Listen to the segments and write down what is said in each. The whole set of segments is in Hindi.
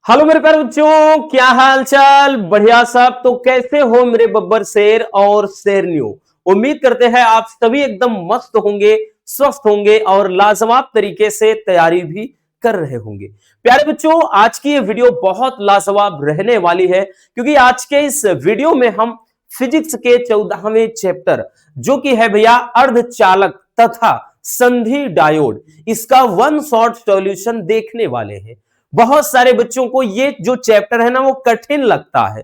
हेलो मेरे प्यारे बच्चों, क्या हाल चाल? बढ़िया सब। तो कैसे हो मेरे बब्बर शेर और शेरनियों? उम्मीद करते हैं आप सभी एकदम मस्त होंगे, स्वस्थ होंगे और लाजवाब तरीके से तैयारी भी कर रहे होंगे। प्यारे बच्चों, आज की ये वीडियो बहुत लाजवाब रहने वाली है क्योंकि आज के इस वीडियो में हम फिजिक्स के 14वें चैप्टर जो कि है भैया अर्धचालक तथा संधि डायोड, इसका वन शॉट सॉल्यूशन देखने वाले हैं। बहुत सारे बच्चों को ये जो चैप्टर है ना वो कठिन लगता है।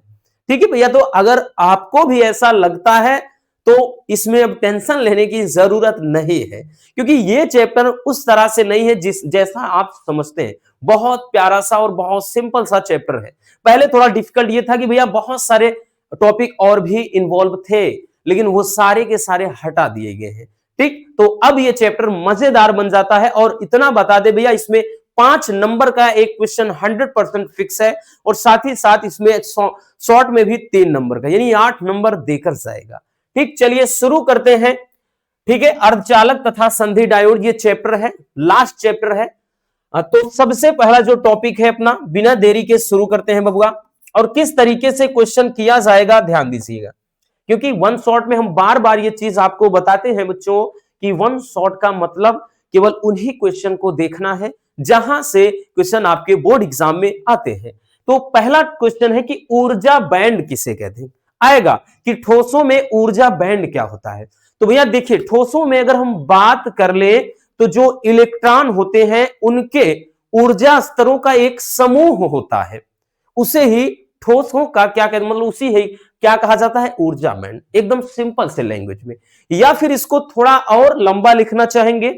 ठीक है भैया, तो अगर आपको भी ऐसा लगता है तो इसमें अब टेंशन लेने की जरूरत नहीं है क्योंकि ये चैप्टर उस तरह से नहीं है जिस जैसा आप समझते हैं। बहुत प्यारा सा और बहुत सिंपल सा चैप्टर है। पहले थोड़ा डिफिकल्ट ये था कि भैया बहुत सारे टॉपिक और भी इन्वॉल्व थे, लेकिन वो सारे के सारे हटा दिए गए हैं। ठीक, तो अब ये चैप्टर मजेदार बन जाता है। और इतना बता दे भैया, इसमें 5 नंबर का एक क्वेश्चन 100% फिक्स है और साथ ही साथ इसमें शॉर्ट में भी 3 नंबर का, यानी 8 नंबर देकर जाएगा। ठीक, चलिए शुरू करते हैं। ठीक है, अर्धचालक तथा संधि डायोड ये चैप्टर है, लास्ट चैप्टर है। तो सबसे पहला जो टॉपिक है अपना, बिना देरी के शुरू करते हैं बबुआ। और किस तरीके से क्वेश्चन किया जाएगा ध्यान दीजिएगा, क्योंकि वन शॉट में हम बार बार ये चीज आपको बताते हैं बच्चों कि वन शॉट का मतलब केवल उन्हीं क्वेश्चन को देखना है जहां से क्वेश्चन आपके बोर्ड एग्जाम में आते हैं। तो पहला क्वेश्चन है कि ऊर्जा बैंड किसे कहते हैं। आएगा कि ठोसों में ऊर्जा बैंड क्या होता है। तो भैया देखिए, ठोसों में अगर हम बात कर ले तो जो इलेक्ट्रॉन होते हैं उनके ऊर्जा स्तरों का एक समूह होता है, उसे ही ठोसों का क्या कहते, मतलब उसी ही क्या कहा जाता है, ऊर्जा बैंड। एकदम सिंपल से लैंग्वेज में। या फिर इसको थोड़ा और लंबा लिखना चाहेंगे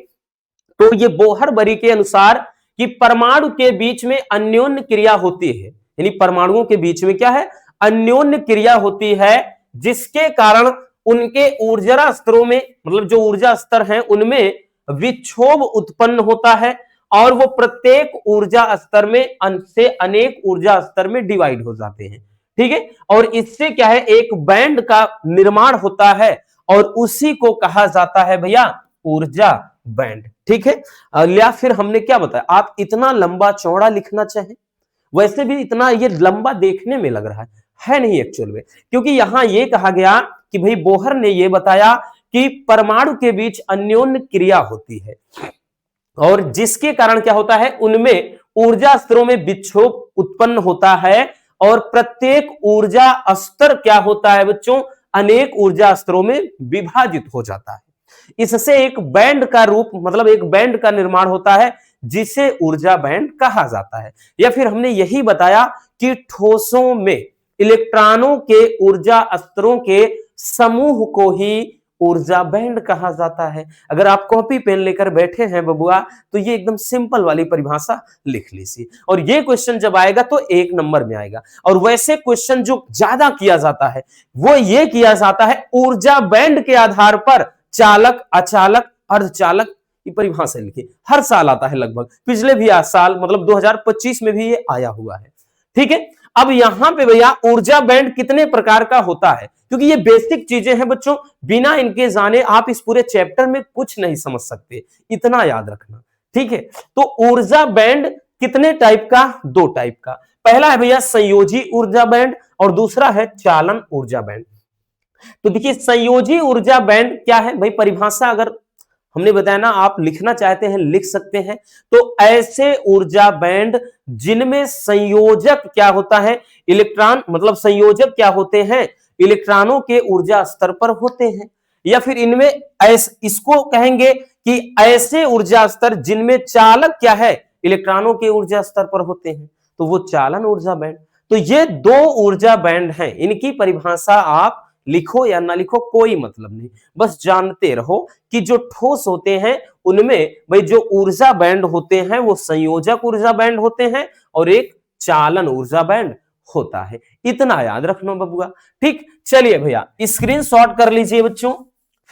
तो ये बोहर-बरी के अनुसार कि परमाणु के बीच में अन्योन्य क्रिया होती है, यानी परमाणुओं के बीच में क्या है, अन्योन्य क्रिया होती है, जिसके कारण उनके ऊर्जा स्तरों में, मतलब जो ऊर्जा स्तर हैं उनमें विक्षोभ उत्पन्न होता है और वो प्रत्येक ऊर्जा स्तर में से अनेक ऊर्जा स्तर में डिवाइड हो जाते हैं। ठीक है, और इससे क्या है, एक बैंड का निर्माण होता है और उसी को कहा जाता है भैया ऊर्जा बैंड। ठीक है, या फिर हमने क्या बताया, आप इतना लंबा चौड़ा लिखना चाहें, वैसे भी इतना ये लंबा देखने में लग रहा है नहीं एक्चुअल में, क्योंकि यहां ये कहा गया कि भाई बोहर ने ये बताया कि परमाणु के बीच अन्योन्य क्रिया होती है और जिसके कारण क्या होता है, उनमें ऊर्जा स्तरों में विक्षोभ उत्पन्न होता है और प्रत्येक ऊर्जा स्तर क्या होता है बच्चों, अनेक ऊर्जा स्तरों में विभाजित हो जाता है। इससे एक बैंड का रूप, मतलब एक बैंड का निर्माण होता है जिसे ऊर्जा बैंड कहा जाता है। या फिर हमने यही बताया कि ठोसों में इलेक्ट्रॉनों के ऊर्जा स्तरों के समूह को ही ऊर्जा बैंड कहा जाता है। अगर आप कॉपी पेन लेकर बैठे हैं बबुआ तो ये एकदम सिंपल वाली परिभाषा लिख लीजिए और ये क्वेश्चन जब आएगा तो 1 नंबर में आएगा। और वैसे क्वेश्चन जो ज्यादा किया जाता है वो ये किया जाता है ऊर्जा बैंड के आधार पर चालक, अचालक, अर्धचालक की परिभाषा लिखिए। हर साल आता है लगभग, पिछले भी साल मतलब 2025 में भी ये आया हुआ है। ठीक है, अब यहां पे भैया ऊर्जा बैंड कितने प्रकार का होता है, क्योंकि ये बेसिक चीजें हैं बच्चों, बिना इनके जाने आप इस पूरे चैप्टर में कुछ नहीं समझ सकते, इतना याद रखना। ठीक है, तो ऊर्जा बैंड कितने टाइप का, 2 टाइप का। पहला है भैया संयोजी ऊर्जा बैंड और दूसरा है चालन ऊर्जा बैंड। तो देखिए संयोजी ऊर्जा बैंड क्या है भाई, परिभाषा अगर हमने बताया ना, आप लिखना चाहते हैं लिख सकते हैं। तो ऐसे ऊर्जा बैंड जिनमें संयोजक क्या होता है, इलेक्ट्रॉन, मतलब संयोजक क्या होते हैं, इलेक्ट्रॉनों के ऊर्जा स्तर पर होते हैं। या फिर इनमें इसको कहेंगे कि ऐसे ऊर्जा स्तर जिनमें चालक क्या है, इलेक्ट्रॉनों के ऊर्जा स्तर पर होते हैं, तो वो चालन ऊर्जा बैंड। तो ये 2 ऊर्जा बैंड हैं, इनकी परिभाषा आप लिखो या ना लिखो कोई मतलब नहीं, बस जानते रहो कि जो ठोस होते हैं उनमें भाई जो ऊर्जा बैंड होते हैं वो संयोजक ऊर्जा बैंड होते हैं और एक चालन ऊर्जा बैंड होता है। इतना याद रखना बबुआ। ठीक, चलिए भैया स्क्रीनशॉट कर लीजिए बच्चों,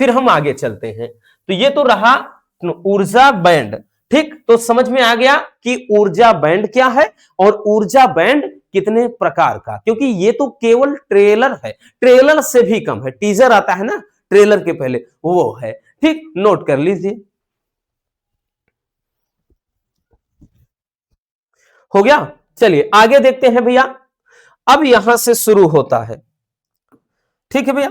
फिर हम आगे चलते हैं। तो ये तो रहा ऊर्जा बैंड। ठीक, तो समझ में आ गया कि ऊर्जा बैंड क्या है और ऊर्जा बैंड कितने प्रकार का, क्योंकि ये तो केवल ट्रेलर है, ट्रेलर से भी कम है, टीजर आता है ना ट्रेलर के पहले, वो है। ठीक, नोट कर लीजिए। हो गया, चलिए आगे देखते हैं भैया। अब यहां से शुरू होता है, ठीक है भैया,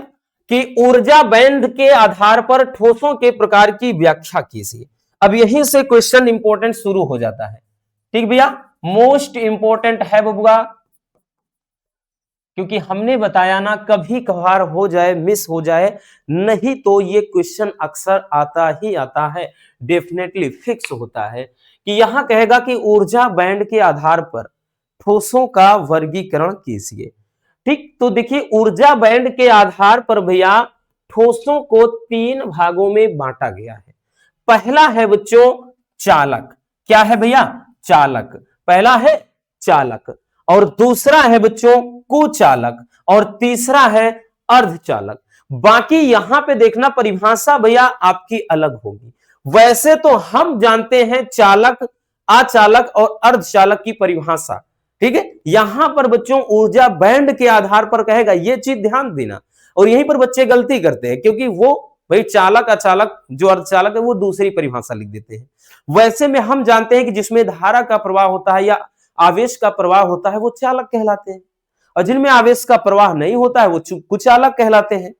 कि ऊर्जा बैंड के आधार पर ठोसों के प्रकार की व्याख्या कीजिए। अब यहीं से क्वेश्चन इंपॉर्टेंट शुरू हो जाता है, ठीक भैया, मोस्ट इंपॉर्टेंट है बबुआ, क्योंकि हमने बताया ना कभी कभार हो जाए, मिस हो जाए, नहीं तो ये क्वेश्चन अक्सर आता ही आता है, डेफिनेटली फिक्स होता है कि यहां कहेगा कि ऊर्जा बैंड के आधार पर ठोसों का वर्गीकरण कीजिए। ठीक, तो देखिए ऊर्जा बैंड के आधार पर भैया ठोसों को तीन भागों में बांटा गया है। पहला है बच्चों चालक, क्या है भैया, चालक, पहला है चालक, और दूसरा है बच्चों कुचालक, और तीसरा है अर्धचालक। बाकी यहां पे देखना परिभाषा भैया आपकी अलग होगी। वैसे तो हम जानते हैं चालक, अचालक और अर्धचालक की परिभाषा, ठीक है। यहां पर बच्चों ऊर्जा बैंड के आधार पर कहेगा, यह चीज ध्यान देना, और यहीं पर बच्चे गलती करते हैं, क्योंकि वो भाई चालक अचालक जो अर्धचालक है वो दूसरी परिभाषा लिख देते हैं। वैसे में हम जानते हैं कि जिसमें धारा का प्रवाह होता है या आवेश का प्रवाह होता है वो चालक कहलाते हैं, और जिनमें आवेश का प्रवाह नहीं होता है वो कुचालक कहलाते हैं।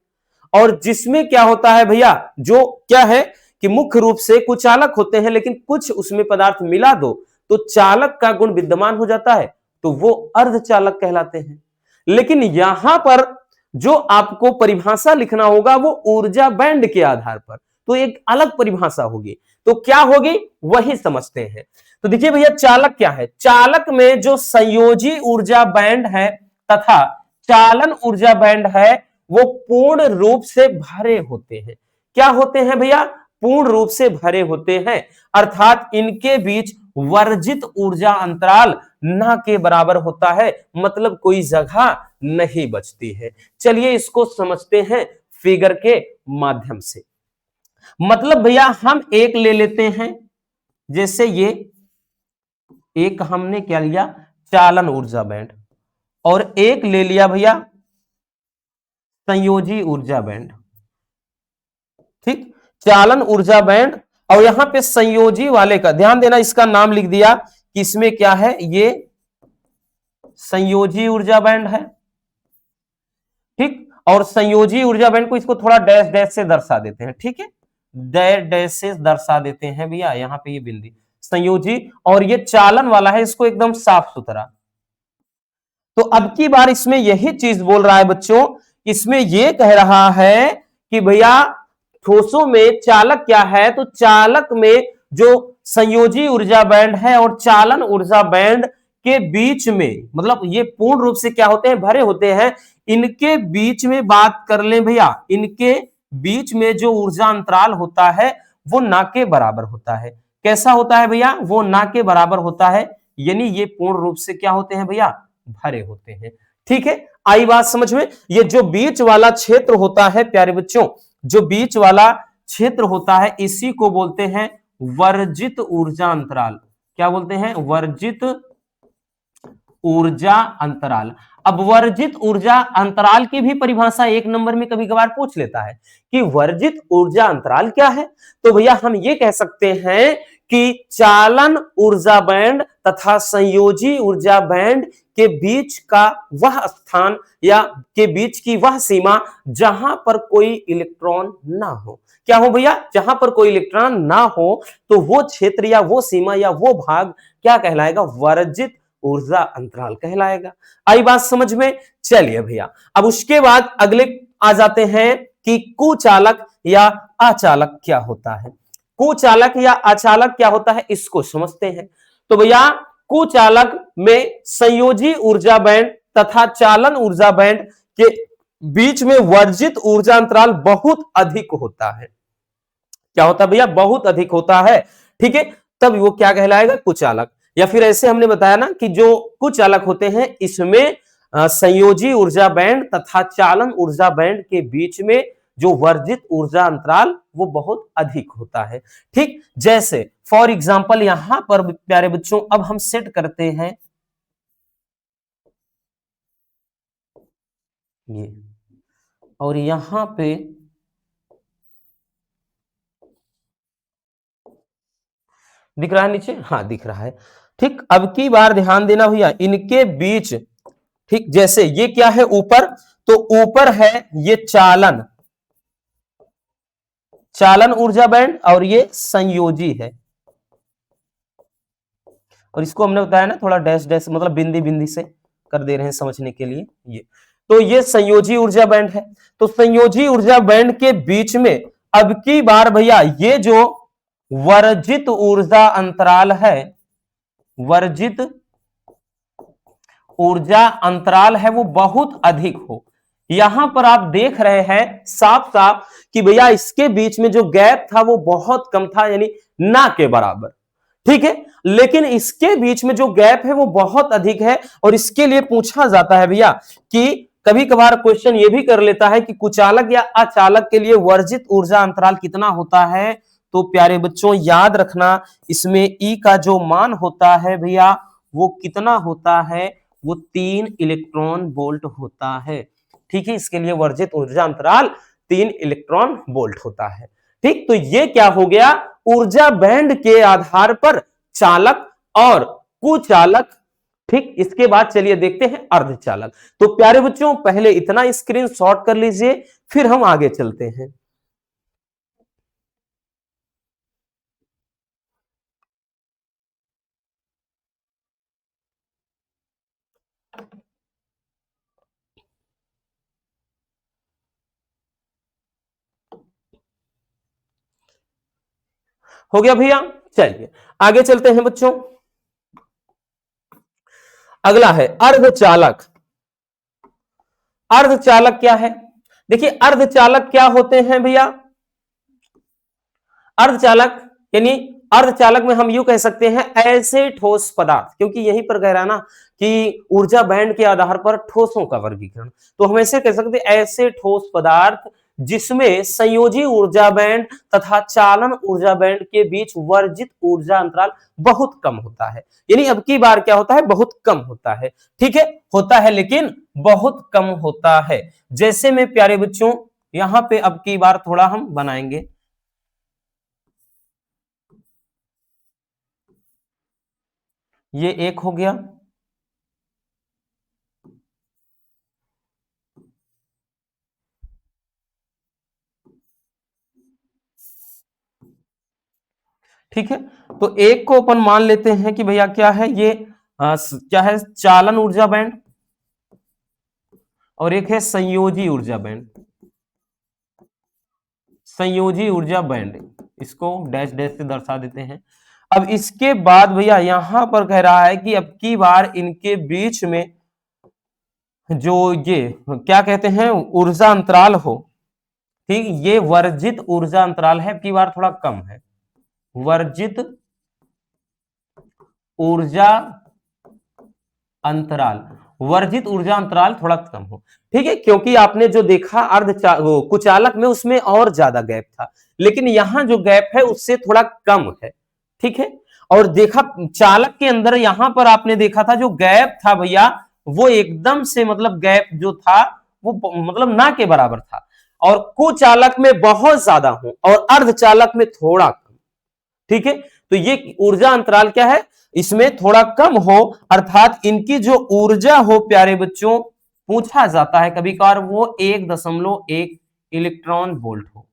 और जिसमें क्या होता है भैया, जो क्या है कि मुख्य रूप से कुचालक होते हैं, लेकिन कुछ उसमें पदार्थ मिला दो तो चालक का गुण विद्यमान हो जाता है, तो वो अर्धचालक कहलाते हैं। लेकिन यहां पर जो आपको परिभाषा लिखना होगा वो ऊर्जा बैंड के आधार पर, तो एक अलग परिभाषा होगी, तो क्या होगी वही समझते हैं। तो देखिए भैया चालक क्या है, चालक में जो संयोजी ऊर्जा बैंड है तथा चालन ऊर्जा बैंड है वो पूर्ण रूप से भरे होते हैं। क्या होते हैं भैया, पूर्ण रूप से भरे होते हैं, अर्थात इनके बीच वर्जित ऊर्जा अंतराल ना के बराबर होता है, मतलब कोई जगह नहीं बचती है। चलिए इसको समझते हैं फिगर के माध्यम से। मतलब भैया हम एक ले लेते हैं, जैसे ये एक हमने क्या लिया, चालन ऊर्जा बैंड, और एक ले लिया भैया संयोजी ऊर्जा बैंड, ठीक, चालन ऊर्जा बैंड, और यहां पे संयोजी वाले का ध्यान देना, इसका नाम लिख दिया कि इसमें क्या है, ये संयोजी ऊर्जा बैंड है, ठीक। और संयोजी ऊर्जा बैंड को इसको थोड़ा डैश डैश से दर्शा देते हैं, ठीक है, डैश डैश से दर्शा देते हैं भैया, यहां पे ये बिंदी संयोजी, और ये चालन वाला है, इसको एकदम साफ सुथरा। तो अब की बार इसमें यही चीज बोल रहा है बच्चों, इसमें यह कह रहा है कि भैया ठोसों में चालक क्या है, तो चालक में जो संयोजी ऊर्जा बैंड है और चालन ऊर्जा बैंड के बीच में, मतलब ये पूर्ण रूप से क्या होते हैं, भरे होते हैं, इनके बीच में बात कर ले भैया, इनके बीच में जो ऊर्जा अंतराल होता है वो ना के बराबर होता है। कैसा होता है भैया, वो ना के बराबर होता है, यानी ये पूर्ण रूप से क्या होते हैं भैया, भरे होते हैं, ठीक है। आई बात समझ में। ये जो बीच वाला क्षेत्र होता है प्यारे बच्चों, जो बीच वाला क्षेत्र होता है इसी को बोलते हैं वर्जित ऊर्जा अंतराल। क्या बोलते हैं, वर्जित ऊर्जा अंतराल। अब वर्जित ऊर्जा अंतराल की भी परिभाषा एक नंबर में कभी कभार पूछ लेता है कि वर्जित ऊर्जा अंतराल क्या है, तो भैया हम ये कह सकते हैं कि चालन ऊर्जा बैंड तथा संयोजी ऊर्जा बैंड के बीच का वह स्थान या के बीच की वह सीमा जहां पर कोई इलेक्ट्रॉन ना हो। क्या हो भैया, जहां पर कोई इलेक्ट्रॉन ना हो, तो वो क्षेत्र या वो सीमा या वो भाग क्या कहलाएगा, वर्जित ऊर्जा अंतराल कहलाएगा। आई बात समझ में। चलिए भैया अब उसके बाद अगले आ जाते हैं कि कुचालक या अचालक क्या होता है। कुचालक या अचालक क्या होता है इसको समझते हैं। तो भैया कुचालक में संयोजी ऊर्जा बैंड तथा चालन ऊर्जा बैंड के बीच में वर्जित ऊर्जा अंतराल बहुत अधिक होता है। क्या होता है भैया, बहुत अधिक होता है, ठीक है, तब वो क्या कहलाएगा, कुचालक। या फिर ऐसे हमने बताया ना कि जो कुचालक होते हैं इसमें संयोजी ऊर्जा बैंड तथा चालन ऊर्जा बैंड के बीच में जो वर्जित ऊर्जा अंतराल वो बहुत अधिक होता है, ठीक। जैसे फॉर एग्जांपल यहां पर प्यारे बच्चों अब हम सेट करते हैं ये, और यहां पे दिख रहा है नीचे, हाँ दिख रहा है, ठीक, अब की बार ध्यान देना भैया, इनके बीच, ठीक, जैसे ये क्या है ऊपर, तो ऊपर है ये चालन, चालन ऊर्जा बैंड, और ये संयोजी है, और इसको हमने बताया ना थोड़ा डैश डैश मतलब बिंदी बिंदी से कर दे रहे हैं समझने के लिए। ये तो ये संयोजी ऊर्जा बैंड है। तो संयोजी ऊर्जा बैंड के बीच में अब की बार भैया ये जो वर्जित ऊर्जा अंतराल है, वर्जित ऊर्जा अंतराल है, वो बहुत अधिक हो। यहां पर आप देख रहे हैं साफ साफ कि भैया इसके बीच में जो गैप था वो बहुत कम था, यानी ना के बराबर, ठीक है। लेकिन इसके बीच में जो गैप है वो बहुत अधिक है, और इसके लिए पूछा जाता है भैया कि कभी कभार क्वेश्चन ये भी कर लेता है कि कुचालक या अचालक के लिए वर्जित ऊर्जा अंतराल कितना होता है। तो प्यारे बच्चों याद रखना, इसमें ई का जो मान होता है भैया वो कितना होता है, वो 3 इलेक्ट्रॉन वोल्ट होता है, ठीक है। इसके लिए वर्जित ऊर्जा अंतराल 3 इलेक्ट्रॉन वोल्ट होता है, ठीक। तो ये क्या हो गया, ऊर्जा बैंड के आधार पर चालक और कुचालक, ठीक। इसके बाद चलिए देखते हैं अर्धचालक। तो प्यारे बच्चों पहले इतना स्क्रीन शॉट कर लीजिए, फिर हम आगे चलते हैं। हो गया भैया, चलिए आगे चलते हैं बच्चों। अगला है अर्धचालक। अर्धचालक क्या है, देखिए अर्धचालक क्या होते हैं भैया, अर्धचालक यानी अर्धचालक में हम यूं कह सकते हैं ऐसे ठोस पदार्थ, क्योंकि यहीं पर कह रहा ना कि ऊर्जा बैंड के आधार पर ठोसों का वर्गीकरण, तो हम ऐसे कह सकते हैं ऐसे ठोस पदार्थ जिसमें संयोजी ऊर्जा बैंड तथा चालन ऊर्जा बैंड के बीच वर्जित ऊर्जा अंतराल बहुत कम होता है। यानी अब की बार क्या होता है, बहुत कम होता है, ठीक है, होता है लेकिन बहुत कम होता है। जैसे में प्यारे बच्चों यहां पे अब की बार थोड़ा हम बनाएंगे, ये एक हो गया, ठीक है। तो एक को अपन मान लेते हैं कि भैया क्या है ये, क्या है, चालन ऊर्जा बैंड, और एक है संयोजी ऊर्जा बैंड, संयोजी ऊर्जा बैंड, इसको डैश डैश से दर्शा देते हैं। अब इसके बाद भैया यहां पर कह रहा है कि अब की बार इनके बीच में जो ये क्या कहते हैं ऊर्जा अंतराल हो, ठीक, ये वर्जित ऊर्जा अंतराल है, अब की बार थोड़ा कम है, वर्जित ऊर्जा अंतराल, वर्जित ऊर्जा अंतराल थोड़ा कम हो, ठीक है। क्योंकि आपने जो देखा कुचालक में उसमें और ज्यादा गैप था, लेकिन यहां जो गैप है उससे थोड़ा कम है, ठीक है। और देखा चालक के अंदर यहां पर आपने देखा था जो गैप था भैया वो एकदम से मतलब गैप जो था वो मतलब ना के बराबर था, और कुचालक में बहुत ज्यादा हो और अर्धचालक में थोड़ा कम, ठीक है। तो ये ऊर्जा अंतराल क्या है, इसमें थोड़ा कम हो, अर्थात इनकी जो ऊर्जा हो प्यारे बच्चों, पूछा जाता है कभी कभार वो 1.1 इलेक्ट्रॉन वोल्ट हो,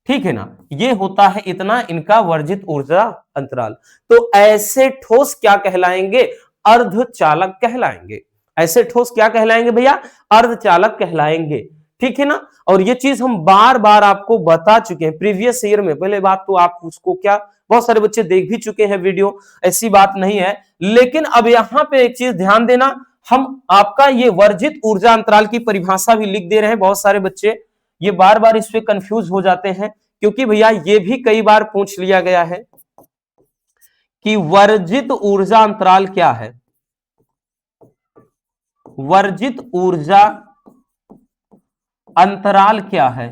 ठीक है ना। ये होता है इतना इनका वर्जित ऊर्जा अंतराल। तो ऐसे ठोस क्या कहलाएंगे, अर्धचालक कहलाएंगे। ऐसे ठोस क्या कहलाएंगे भैया, अर्धचालक कहलाएंगे, ठीक है ना। और ये चीज हम बार बार आपको बता चुके हैं प्रीवियस ईयर में, पहले बात तो आप उसको क्या बहुत सारे बच्चे देख भी चुके हैं वीडियो, ऐसी बात नहीं है। लेकिन अब यहां पे एक चीज ध्यान देना, हम आपका ये वर्जित ऊर्जा अंतराल की परिभाषा भी लिख दे रहे हैं, बहुत सारे बच्चे ये बार बार इस पे कंफ्यूज हो जाते हैं, क्योंकि भैया ये भी कई बार पूछ लिया गया है कि वर्जित ऊर्जा अंतराल क्या है, वर्जित ऊर्जा अंतराल क्या है,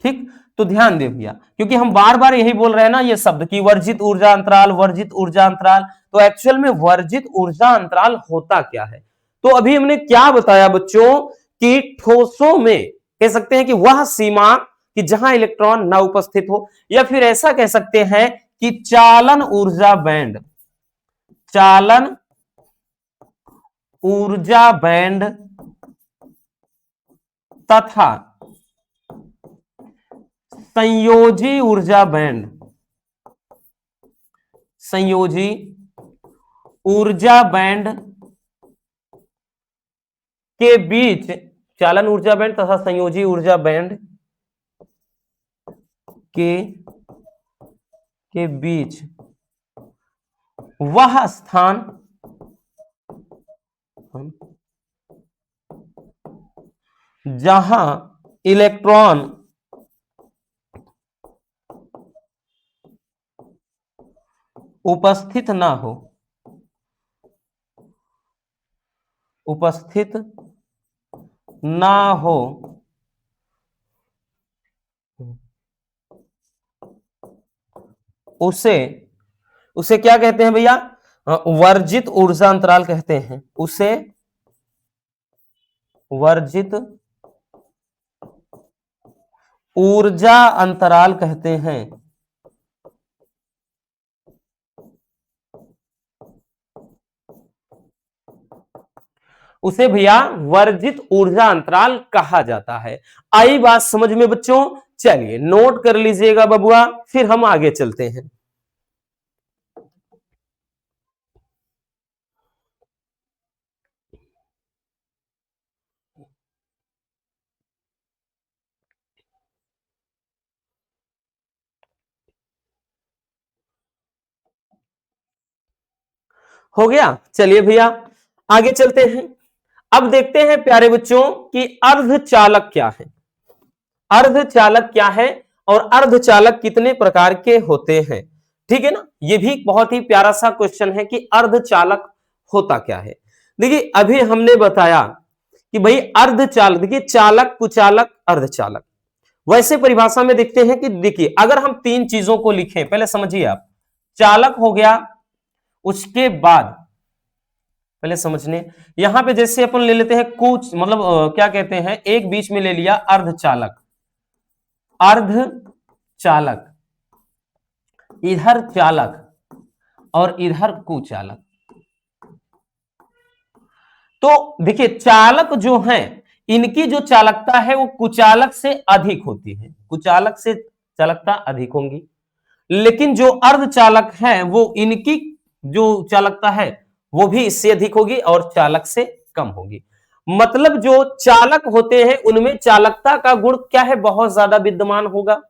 ठीक। तो ध्यान दे भैया, क्योंकि हम बार बार यही बोल रहे हैं ना ये शब्द कि वर्जित ऊर्जा अंतराल, वर्जित ऊर्जा अंतराल, तो एक्चुअल में वर्जित ऊर्जा अंतराल होता क्या है। तो अभी हमने क्या बताया बच्चों कि ठोसों में कह सकते हैं कि वह सीमा कि जहां इलेक्ट्रॉन ना उपस्थित हो, या फिर ऐसा कह सकते हैं कि चालन ऊर्जा बैंड, चालन ऊर्जा बैंड तथा संयोजी ऊर्जा बैंड, संयोजी ऊर्जा बैंड के बीच, चालन ऊर्जा बैंड तथा संयोजी ऊर्जा बैंड के बीच वह स्थान जहां इलेक्ट्रॉन उपस्थित ना हो, उपस्थित ना हो, उसे उसे क्या कहते हैं भैया? वर्जित ऊर्जा अंतराल कहते हैं, उसे वर्जित ऊर्जा अंतराल कहते हैं। उसे भैया वर्जित ऊर्जा अंतराल कहा जाता है। आई बात समझ में बच्चों? चलिए नोट कर लीजिएगा बबुआ, फिर हम आगे चलते हैं। हो गया? चलिए भैया आगे चलते हैं। अब देखते हैं प्यारे बच्चों कि अर्धचालक क्या है, अर्धचालक क्या है और अर्धचालक कितने प्रकार के होते हैं। ठीक है ना, ये भी बहुत ही प्यारा सा क्वेश्चन है कि अर्धचालक होता क्या है। देखिए अभी हमने बताया कि भाई अर्धचालक, देखिए चालक, कुचालक, अर्धचालक। वैसे परिभाषा में देखते हैं कि देखिए अगर हम तीन चीजों को लिखें, पहले समझिए आप, चालक हो गया, उसके बाद पहले समझने, यहां पे जैसे अपन ले लेते हैं कुछ मतलब क्या कहते हैं, एक बीच में ले लिया अर्धचालक, अर्धचालक, इधर चालक और इधर कुचालक। तो देखिए चालक जो हैं इनकी जो चालकता है वो कुचालक से अधिक होती है, कुचालक से चालकता अधिक होंगी, लेकिन जो अर्धचालक हैं वो इनकी जो चालकता है वो भी इससे अधिक होगी और चालक से कम होगी। मतलब जो चालक होते हैं उनमें चालकता का गुण क्या है, बहुत ज्यादा विद्यमान होगा।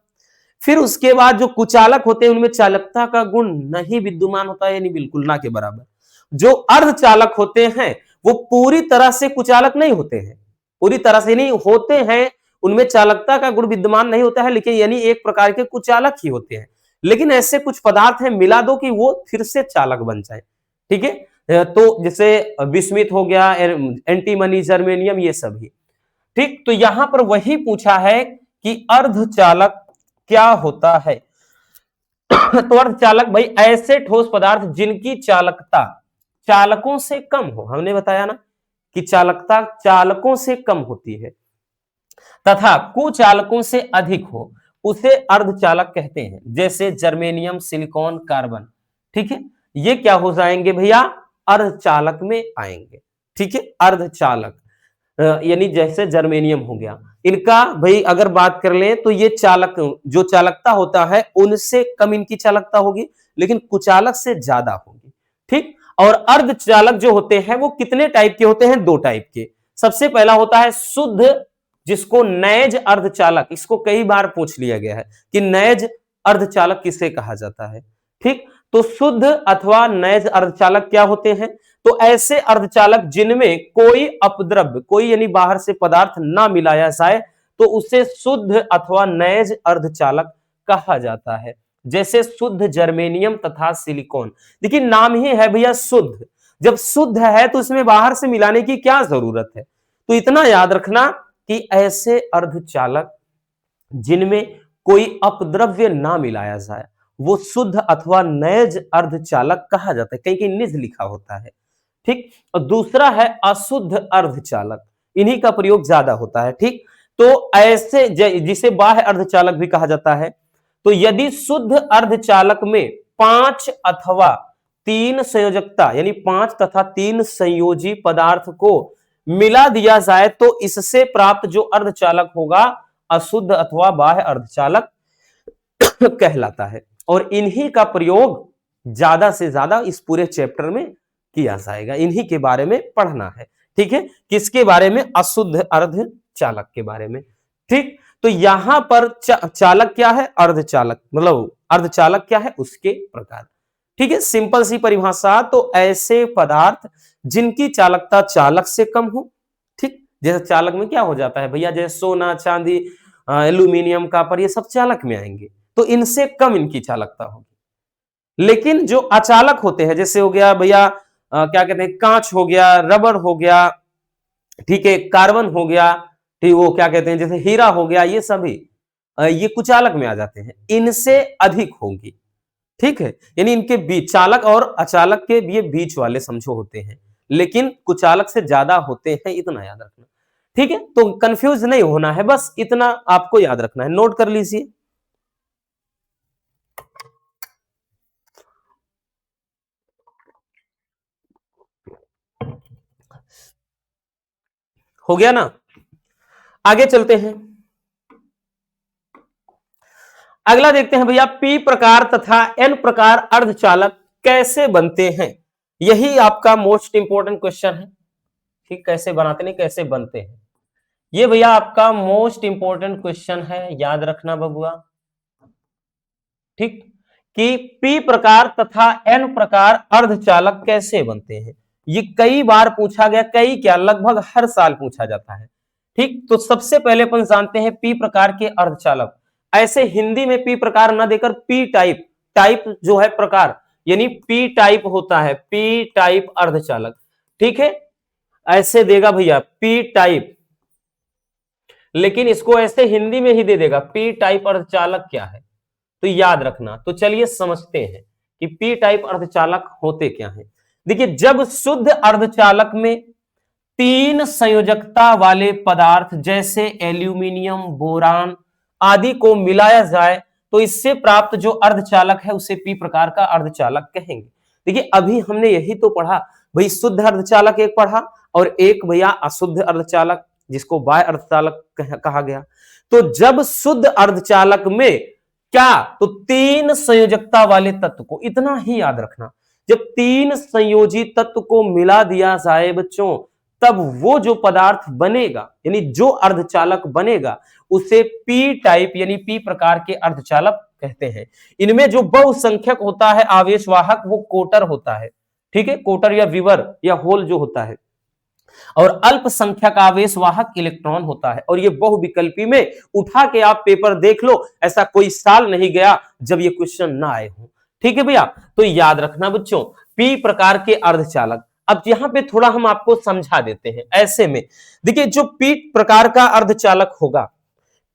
फिर उसके बाद जो कुचालक होते हैं उनमें चालकता का गुण नहीं विद्यमान होता है, यानी बिल्कुल ना के बराबर। जो अर्धचालक होते हैं वो पूरी तरह से कुचालक नहीं होते हैं, पूरी तरह से नहीं होते हैं, उनमें चालकता का गुण विद्यमान नहीं होता है, लेकिन यानी एक प्रकार के कुचालक ही होते हैं। लेकिन ऐसे कुछ पदार्थ हैं मिला दो कि वो फिर से चालक बन जाए। ठीक है, तो जैसे विस्मित हो गया, एंटीमनी, जर्मेनियम, ये सभी। ठीक, तो यहां पर वही पूछा है कि अर्धचालक क्या होता है। तो अर्धचालक भाई ऐसे ठोस पदार्थ जिनकी चालकता चालकों से कम हो, हमने बताया ना कि चालकता चालकों से कम होती है तथा कुचालकों से अधिक हो, उसे अर्धचालक कहते हैं। जैसे जर्मेनियम, सिलिकॉन, कार्बन। ठीक है, ये क्या हो जाएंगे भैया, अर्धचालक में आएंगे। ठीक है, अर्धचालक यानी जैसे जर्मेनियम हो गया, इनका भाई अगर बात कर ले तो ये चालक, जो चालकता होता है उनसे कम इनकी चालकता होगी, लेकिन कुचालक से ज्यादा होगी। ठीक, और अर्धचालक जो होते हैं वो कितने टाइप के होते हैं, दो टाइप के। सबसे पहला होता है शुद्ध, जिसको नैज अर्धचालक, इसको कई बार पूछ लिया गया है कि नैज अर्धचालक किसे कहा जाता है। ठीक, तो शुद्ध अथवा नैज अर्धचालक क्या होते हैं, तो ऐसे अर्धचालक जिनमें कोई अपद्रव्य, कोई यानी बाहर से पदार्थ ना मिलाया जाए, तो उसे शुद्ध अथवा नैज अर्धचालक कहा जाता है। जैसे शुद्ध जर्मेनियम तथा सिलिकॉन। देखिए नाम ही है भैया शुद्ध, जब शुद्ध है तो इसमें बाहर से मिलाने की क्या जरूरत है। तो इतना याद रखना कि ऐसे अर्धचालक जिनमें कोई अपद्रव्य ना मिलाया जाए वो शुद्ध अथवा नैज अर्धचालक कहा जाता है, कहीं कहीं निज लिखा होता है। ठीक, और दूसरा है अशुद्ध अर्धचालक, इन्हीं का प्रयोग ज्यादा होता है। ठीक, तो ऐसे जिसे बाह्य अर्धचालक भी कहा जाता है, तो यदि शुद्ध अर्धचालक में 5 अथवा 3 संयोजकता यानी 5 तथा 3 संयोजी पदार्थ को मिला दिया जाए तो इससे प्राप्त जो अर्धचालक होगा अशुद्ध अथवा बाह्य अर्धचालक कहलाता है। और इन्हीं का प्रयोग ज्यादा से ज्यादा इस पूरे चैप्टर में किया जाएगा, इन्हीं के बारे में पढ़ना है। ठीक है, किसके बारे में? अशुद्ध अर्धचालक के बारे में। ठीक, तो यहां पर चालक क्या है? अर्धचालक, मतलब अर्धचालक क्या है? उसके प्रकार। ठीक है, सिंपल सी परिभाषा। तो ऐसे पदार्थ जिनकी चालकता चालक से कम हो। ठीक, जैसे चालक में क्या हो जाता है भैया, जैसे सोना, चांदी, एल्यूमिनियम, कॉपर, ये सब चालक में आएंगे, तो इनसे कम इनकी चालकता होगी। लेकिन जो अचालक होते हैं, जैसे हो गया भैया क्या कहते हैं, कांच हो गया, रबर हो गया, ठीक है, कार्बन हो गया, ठीक, वो क्या कहते हैं, जैसे हीरा हो गया, ये सभी ये कुचालक में आ जाते हैं, इनसे अधिक होंगी। ठीक है, यानी इनके बीच चालक और अचालक के ये बीच वाले समझो होते हैं, लेकिन कुचालक से ज्यादा होते हैं, इतना याद रखना। ठीक है, तो कंफ्यूज नहीं होना है, बस इतना आपको याद रखना है, नोट कर लीजिए। हो गया ना? आगे चलते हैं, अगला देखते हैं भैया, पी प्रकार तथा एन प्रकार अर्धचालक कैसे बनते हैं। यही आपका मोस्ट इंपोर्टेंट क्वेश्चन है। ठीक, कैसे बनाते नहीं, कैसे बनते हैं, ये भैया आपका मोस्ट इंपोर्टेंट क्वेश्चन है, याद रखना बबुआ। ठीक, कि पी प्रकार तथा एन प्रकार अर्धचालक कैसे बनते हैं, ये कई बार पूछा गया, कई क्या लगभग हर साल पूछा जाता है। ठीक, तो सबसे पहले अपन जानते हैं पी प्रकार के अर्धचालक। ऐसे हिंदी में पी प्रकार ना देकर पी टाइप, टाइप जो है प्रकार, यानी पी टाइप होता है, पी टाइप अर्धचालक। ठीक है, ऐसे देगा भैया पी टाइप, लेकिन इसको ऐसे हिंदी में ही दे देगा पी टाइप अर्धचालक क्या है, तो याद रखना। तो चलिए समझते हैं कि पी टाइप अर्धचालक होते क्या हैं। देखिए, जब शुद्ध अर्धचालक में 3 संयोजकता वाले पदार्थ जैसे एल्यूमिनियम, बोरान आदि को मिलाया जाए तो इससे प्राप्त जो अर्धचालक है उसे पी प्रकार का अर्धचालक कहेंगे। देखिए, अभी हमने यही तो पढ़ा भाई, शुद्ध अर्धचालक एक पढ़ा और एक भैया अशुद्ध अर्धचालक, जिसको बाह्य अर्धचालक कहा गया। तो जब शुद्ध अर्धचालक में क्या, तो 3 संयोजकता वाले तत्व को, इतना ही याद रखना, जब 3 संयोजी तत्व को मिला दिया जाए बच्चों, तब वो जो पदार्थ बनेगा, यानी जो अर्धचालक बनेगा, उसे पी टाइप यानी पी प्रकार के अर्धचालक कहते हैं। इनमें जो बहुसंख्यक होता है आवेशवाहक, वो कोटर होता है। ठीक है, कोटर या विवर या होल जो होता है, और अल्पसंख्यक आवेशवाहक इलेक्ट्रॉन होता है। और ये बहुविकल्पी में उठा के आप पेपर देख लो, ऐसा कोई साल नहीं गया जब ये क्वेश्चन ना आए हो। ठीक है भैया, तो याद रखना बच्चों, पी प्रकार के अर्धचालक। अब यहां पे थोड़ा हम आपको समझा देते हैं। ऐसे में देखिए, जो पी प्रकार का अर्धचालक होगा,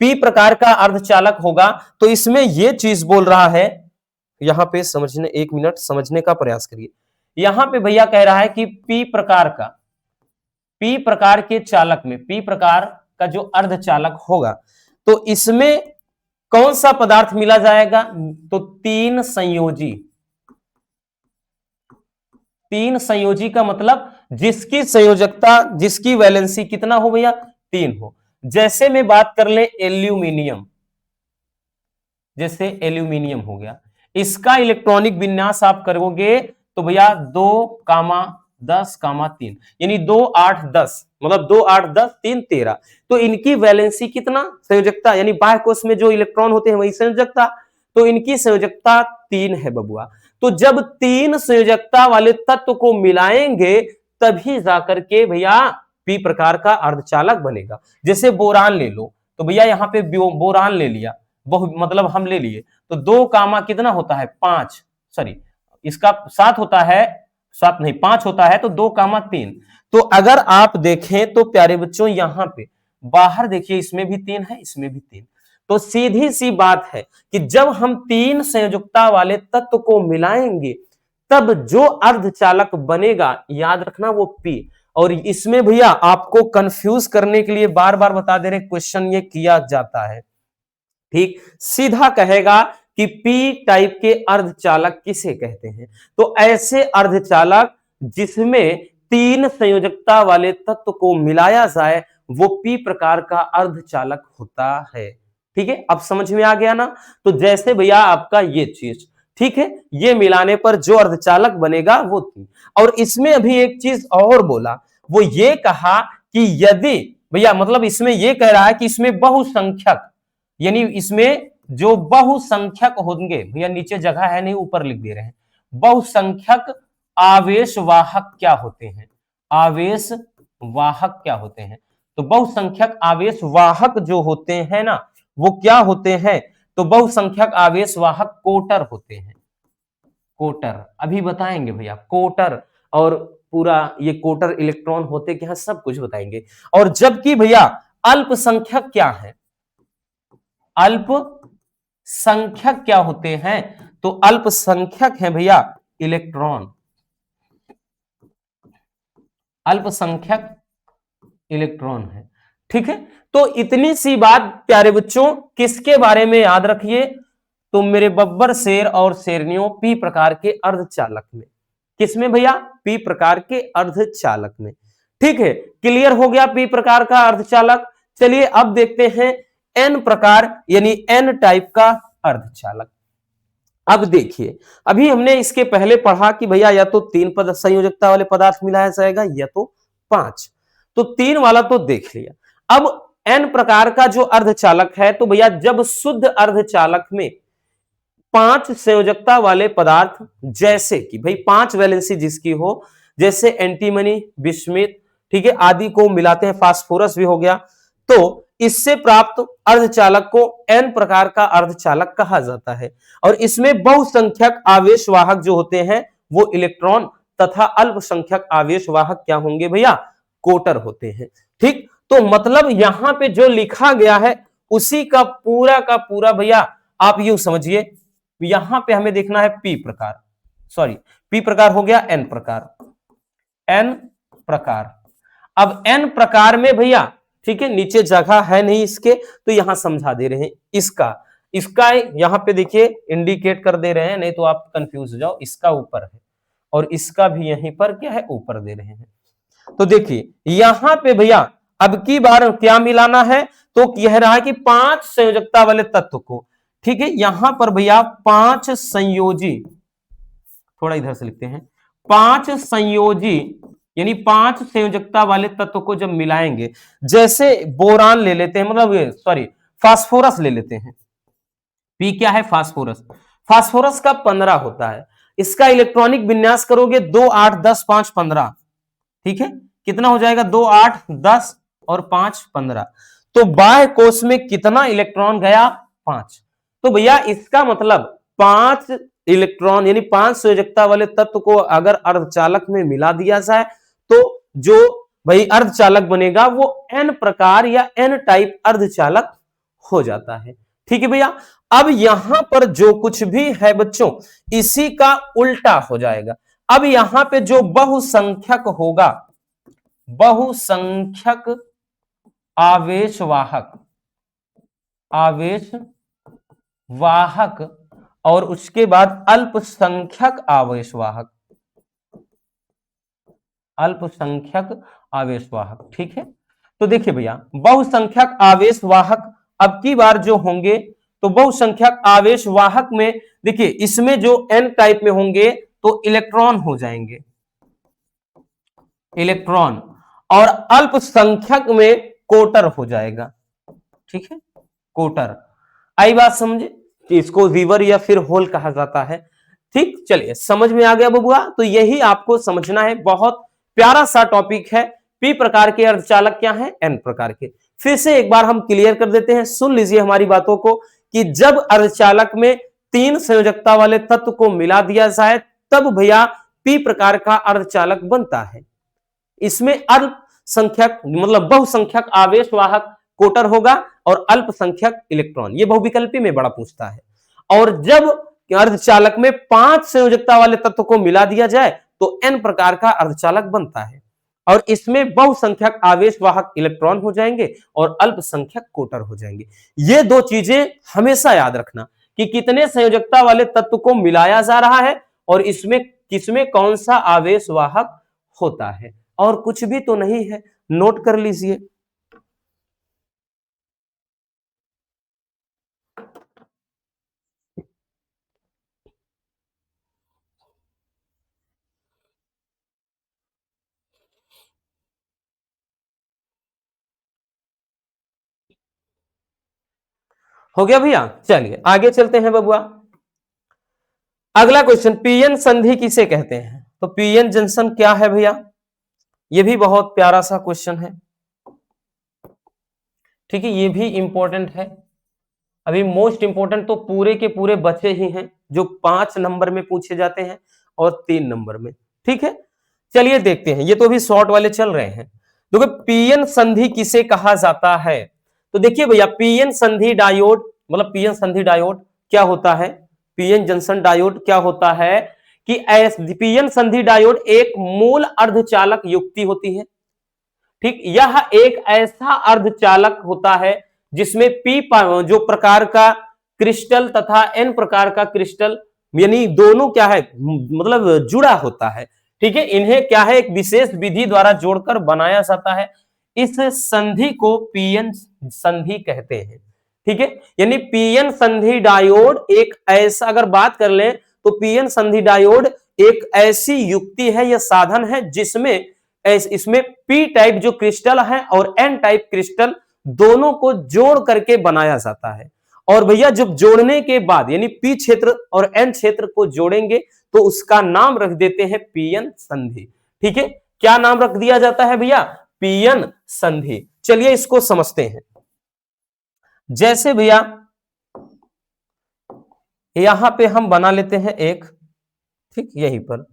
पी प्रकार का अर्धचालक होगा, तो इसमें यह चीज बोल रहा है, यहां पे समझने, 1 मिनट समझने का प्रयास करिए। यहां पे भैया कह रहा है कि पी प्रकार के चालक में, पी प्रकार का जो अर्धचालक होगा, तो इसमें कौन सा पदार्थ मिला जाएगा, तो 3 संयोजी। 3 संयोजी का मतलब जिसकी संयोजकता, जिसकी वैलेंसी कितना हो भैया, 3 हो। जैसे में बात कर ले एल्यूमिनियम, जैसे एल्यूमिनियम हो गया, इसका इलेक्ट्रॉनिक विन्यास आप करोगे तो भैया 2,10,3, यानी 2, 8, 10, मतलब 2, 8, 10, 3, 13। तो इनकी वैलेंसी कितना, संयोजकता, यानी बाह्य कोश में जो इलेक्ट्रॉन होते हैं वही संयोजकता, तो इनकी संयोजकता 3 है बबुआ। तो जब 3 संयोजकता वाले तत्व को मिलाएंगे तभी जाकर के भैया पी प्रकार का अर्धचालक बनेगा। जैसे बोरान ले लो, तो भैया यहाँ पे बोरान ले लिया, मतलब हम ले लिए, तो 2 कामा कितना होता है, 5, सॉरी इसका 7 होता है, 7 नहीं 5 होता है, तो 2 कामा 3। तो अगर आप देखें तो प्यारे बच्चों, यहां पे बाहर देखिए, इसमें भी 3 है, इसमें भी 3। तो सीधी सी बात है कि जब हम 3 संयोजकता वाले तत्व को मिलाएंगे तब जो अर्धचालक बनेगा, याद रखना, वो पी। और इसमें भैया आपको कंफ्यूज करने के लिए बार बार बता दे रहे, क्वेश्चन ये किया जाता है। ठीक, सीधा कहेगा कि पी टाइप के अर्धचालक किसे कहते हैं। तो ऐसे अर्धचालक जिसमें 3 संयोजकता वाले तत्व को मिलाया जाए वो पी प्रकार का अर्धचालक होता है। ठीक है, अब समझ में आ गया ना। तो जैसे भैया आपका ये चीज, ठीक है, ये मिलाने पर जो अर्धचालक बनेगा वो थी। और इसमें अभी एक चीज और बोला, वो ये कहा कि यदि भैया मतलब इसमें ये कह रहा है कि इसमें बहुसंख्यक, यानी इसमें जो बहुसंख्यक होंगे, भैया नीचे जगह है नहीं ऊपर लिख दे रहे हैं, बहुसंख्यक आवेश वाहक क्या होते हैं, आवेश वाहक क्या होते हैं। तो बहुसंख्यक आवेश वाहक जो होते हैं ना वो क्या होते हैं, तो बहुसंख्यक आवेश वाहक कोटर होते हैं। कोटर अभी बताएंगे भैया, कोटर और पूरा ये कोटर इलेक्ट्रॉन होते क्या है सब कुछ बताएंगे। और जबकि भैया अल्पसंख्यक क्या है, अल्पसंख्यक क्या होते हैं, तो अल्पसंख्यक है भैया इलेक्ट्रॉन, अल्पसंख्यक इलेक्ट्रॉन है। ठीक है, तो इतनी सी बात प्यारे बच्चों किसके बारे में याद रखिए, तो मेरे बब्बर शेर और शेरनियों पी प्रकार के अर्धचालक में। किसमें भैया, पी प्रकार के अर्धचालक में। ठीक है, क्लियर हो गया पी प्रकार का अर्धचालक। चलिए अब देखते हैं एन प्रकार यानी एन टाइप का अर्धचालक। अब देखिए, अभी हमने इसके पहले पढ़ा कि भैया या तो 3 पद संयोजकता वाले पदार्थ मिलाया जाएगा या तो 5, तो 3 वाला तो देख लिया। अब एन प्रकार का जो अर्धचालक है, तो भैया जब शुद्ध अर्धचालक में 5 संयोजकता वाले पदार्थ, जैसे कि भाई 5 वैलेंसी जिसकी हो, जैसे एंटीमनी, बिस्मिथ, ठीक है, आदि को मिलाते हैं, फास्फोरस भी हो गया, तो इससे प्राप्त अर्धचालक को एन प्रकार का अर्धचालक कहा जाता है। और इसमें बहुसंख्यक आवेश वाहक जो होते हैं वो इलेक्ट्रॉन तथा अल्पसंख्यक आवेश वाहक क्या होंगे भैया, कोटर होते हैं। ठीक, तो मतलब यहां पे जो लिखा गया है उसी का पूरा भैया आप यूं समझिए, यहां पे हमें देखना है पी प्रकार, सॉरी पी प्रकार हो गया एन प्रकार, एन प्रकार। अब एन प्रकार में भैया, ठीक है, नीचे जगह है नहीं इसके, तो यहां समझा दे रहे हैं इसका यहां पे देखिए इंडिकेट कर दे रहे हैं, नहीं तो आप कंफ्यूज हो जाओ। इसका ऊपर है और इसका भी यहीं पर क्या है, ऊपर दे रहे हैं। तो देखिए यहां पे भैया अब की बार क्या मिलाना है, तो कह रहा है कि 5 संयोजकता वाले तत्व को, ठीक है, यहां पर भैया 5 संयोजी, थोड़ा इधर से लिखते हैं, 5 संयोजी यानी 5 संयोजकता वाले तत्व को जब मिलाएंगे, जैसे बोरान ले लेते हैं, मतलब सॉरी फास्फोरस ले लेते हैं, पी क्या है, फास्फोरस, फास्फोरस का 15 होता है, इसका इलेक्ट्रॉनिक विन्यास करोगे 2 8 10 5 15, ठीक है, कितना हो जाएगा 2 8 10 और 5 15, तो बाह्य कोश में कितना इलेक्ट्रॉन गया, 5। तो भैया इसका मतलब 5 इलेक्ट्रॉन यानी 5 संयोजकता वाले तत्व को अगर अर्धचालक में मिला दिया जाए तो जो भाई अर्धचालक बनेगा वो एन प्रकार या एन टाइप अर्धचालक हो जाता है। ठीक है भैया, अब यहां पर जो कुछ भी है बच्चों इसी का उल्टा हो जाएगा। अब यहां पे जो बहुसंख्यक होगा, बहुसंख्यक आवेश वाहक, आवेश वाहक, और उसके बाद अल्पसंख्यक आवेश वाहक, अल्पसंख्यक आवेश वाहक। ठीक है, तो देखिए भैया बहुसंख्यक आवेश वाहक अब की बार जो होंगे, तो बहुसंख्यक आवेश वाहक में देखिए इसमें जो एन टाइप में होंगे तो इलेक्ट्रॉन हो जाएंगे, इलेक्ट्रॉन, और अल्पसंख्यक में कोटर हो जाएगा। ठीक है, कोटर, आई बात समझे कि इसको वीवर या फिर होल कहा जाता है। ठीक, चलिए समझ में आ गया बबुआ, तो यही आपको समझना है, बहुत प्यारा सा टॉपिक है। पी प्रकार के अर्धचालक क्या है, एन प्रकार के। फिर से एक बार हम क्लियर कर देते हैं, सुन लीजिए हमारी बातों को, कि जब अर्धचालक में 3 संयोजकता वाले तत्व को मिला दिया जाए तब भैया पी प्रकार का अर्धचालक बनता है। इसमें अल्पसंख्यक मतलब बहुसंख्यक आवेश वाहक कोटर होगा और अल्पसंख्यक इलेक्ट्रॉन, ये बहुविकल्पी में बड़ा पूछता है। और जब अर्धचालक में 5 संयोजकता वाले तत्व को मिला दिया जाए तो एन प्रकार का अर्धचालक बनता है, और इसमें बहुसंख्यक आवेश वाहक इलेक्ट्रॉन हो जाएंगे और अल्पसंख्यक कोटर हो जाएंगे। ये 2 चीजें हमेशा याद रखना कि कितने संयोजकता वाले तत्व को मिलाया जा रहा है और इसमें किसमें कौन सा आवेश वाहक होता है, और कुछ भी तो नहीं है, नोट कर लीजिए। हो गया भैया, चलिए आगे चलते हैं बबुआ। अगला क्वेश्चन, पीएन संधि किसे कहते हैं? तो पीएन जंक्शन क्या है भैया? ये भी बहुत प्यारा सा क्वेश्चन है, ठीक है, ये भी इंपॉर्टेंट है। अभी मोस्ट इंपॉर्टेंट तो पूरे के पूरे बचे ही हैं, जो 5 नंबर में पूछे जाते हैं और 3 नंबर में, ठीक है। चलिए देखते हैं, ये तो अभी शॉर्ट वाले चल रहे हैं। देखो पीएन संधि किसे कहा जाता है? तो देखिए भैया, पीएन संधि डायोड, मतलब पीएन संधि डायोड क्या होता है, पीएन जंक्शन डायोड क्या होता है कि पीएन संधि डायोड एक मूल अर्धचालक युक्ति होती है, ठीक। यह एक ऐसा अर्धचालक होता है जिसमें पी जो प्रकार का क्रिस्टल तथा एन प्रकार का क्रिस्टल, यानी दोनों क्या है, मतलब जुड़ा होता है, ठीक है। इन्हें क्या है, एक विशेष विधि द्वारा जोड़कर बनाया जाता है। इस संधि को पीएन संधि कहते हैं, ठीक है। यानी पीएन संधि डायोड एक ऐसा, अगर बात कर लें तो पीएन संधि डायोड एक ऐसी युक्ति है या साधन है जिसमें इसमें पी टाइप जो क्रिस्टल है और एन टाइप क्रिस्टल दोनों को जोड़ करके बनाया जाता है। और भैया जब जोड़ने के बाद यानी पी क्षेत्र और एन क्षेत्र को जोड़ेंगे तो उसका नाम रख देते हैं पीएन संधि, ठीक है। क्या नाम रख दिया जाता है भैया? पीएन संधि। चलिए इसको समझते हैं। जैसे भैया यहां पे हम बना लेते हैं एक, ठीक, यहीं पर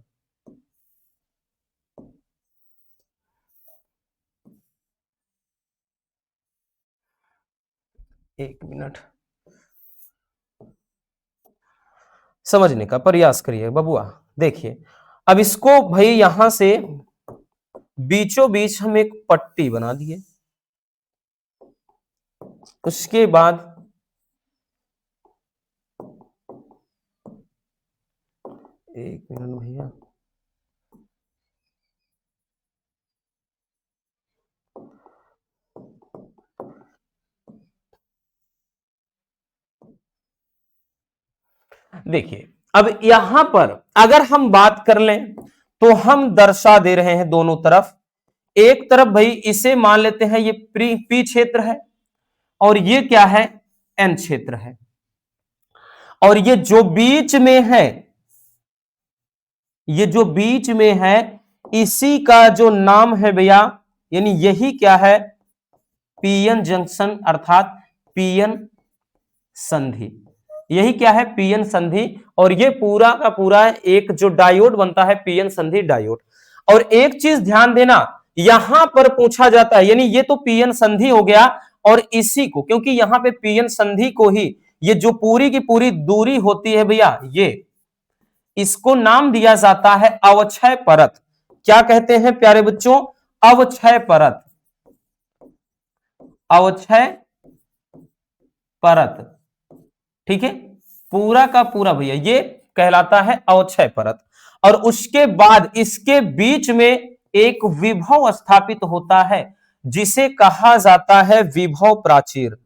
एक मिनट समझने का प्रयास करिए बबुआ। देखिए अब इसको भाई यहां से बीचों बीच हम एक पट्टी बना दिए, उसके बाद एक मिनट भैया, देखिए अब यहां पर अगर हम बात कर लें तो हम दर्शा दे रहे हैं दोनों तरफ। एक तरफ भाई इसे मान लेते हैं ये पी क्षेत्र है और ये क्या है, एन क्षेत्र है। और ये जो बीच में है, ये जो बीच में है इसी का जो नाम है भैया, यानी यही क्या है, पीएन जंक्शन अर्थात पीएन संधि। यही क्या है, पीएन संधि। और ये पूरा का पूरा एक जो डायोड बनता है पीएन संधि डायोड। और एक चीज ध्यान देना, यहां पर पूछा जाता है, यानी ये तो पीएन संधि हो गया, और इसी को क्योंकि यहां पे पीएन संधि को ही ये जो पूरी की पूरी दूरी होती है भैया, ये इसको नाम दिया जाता है अवक्षय परत। क्या कहते हैं प्यारे बच्चों? अवक्षय परत, अवक्षय परत, ठीक है। पूरा का पूरा भैया ये कहलाता है अवक्षय परत। और उसके बाद इसके बीच में एक विभव स्थापित होता है जिसे कहा जाता है विभव प्राचीर।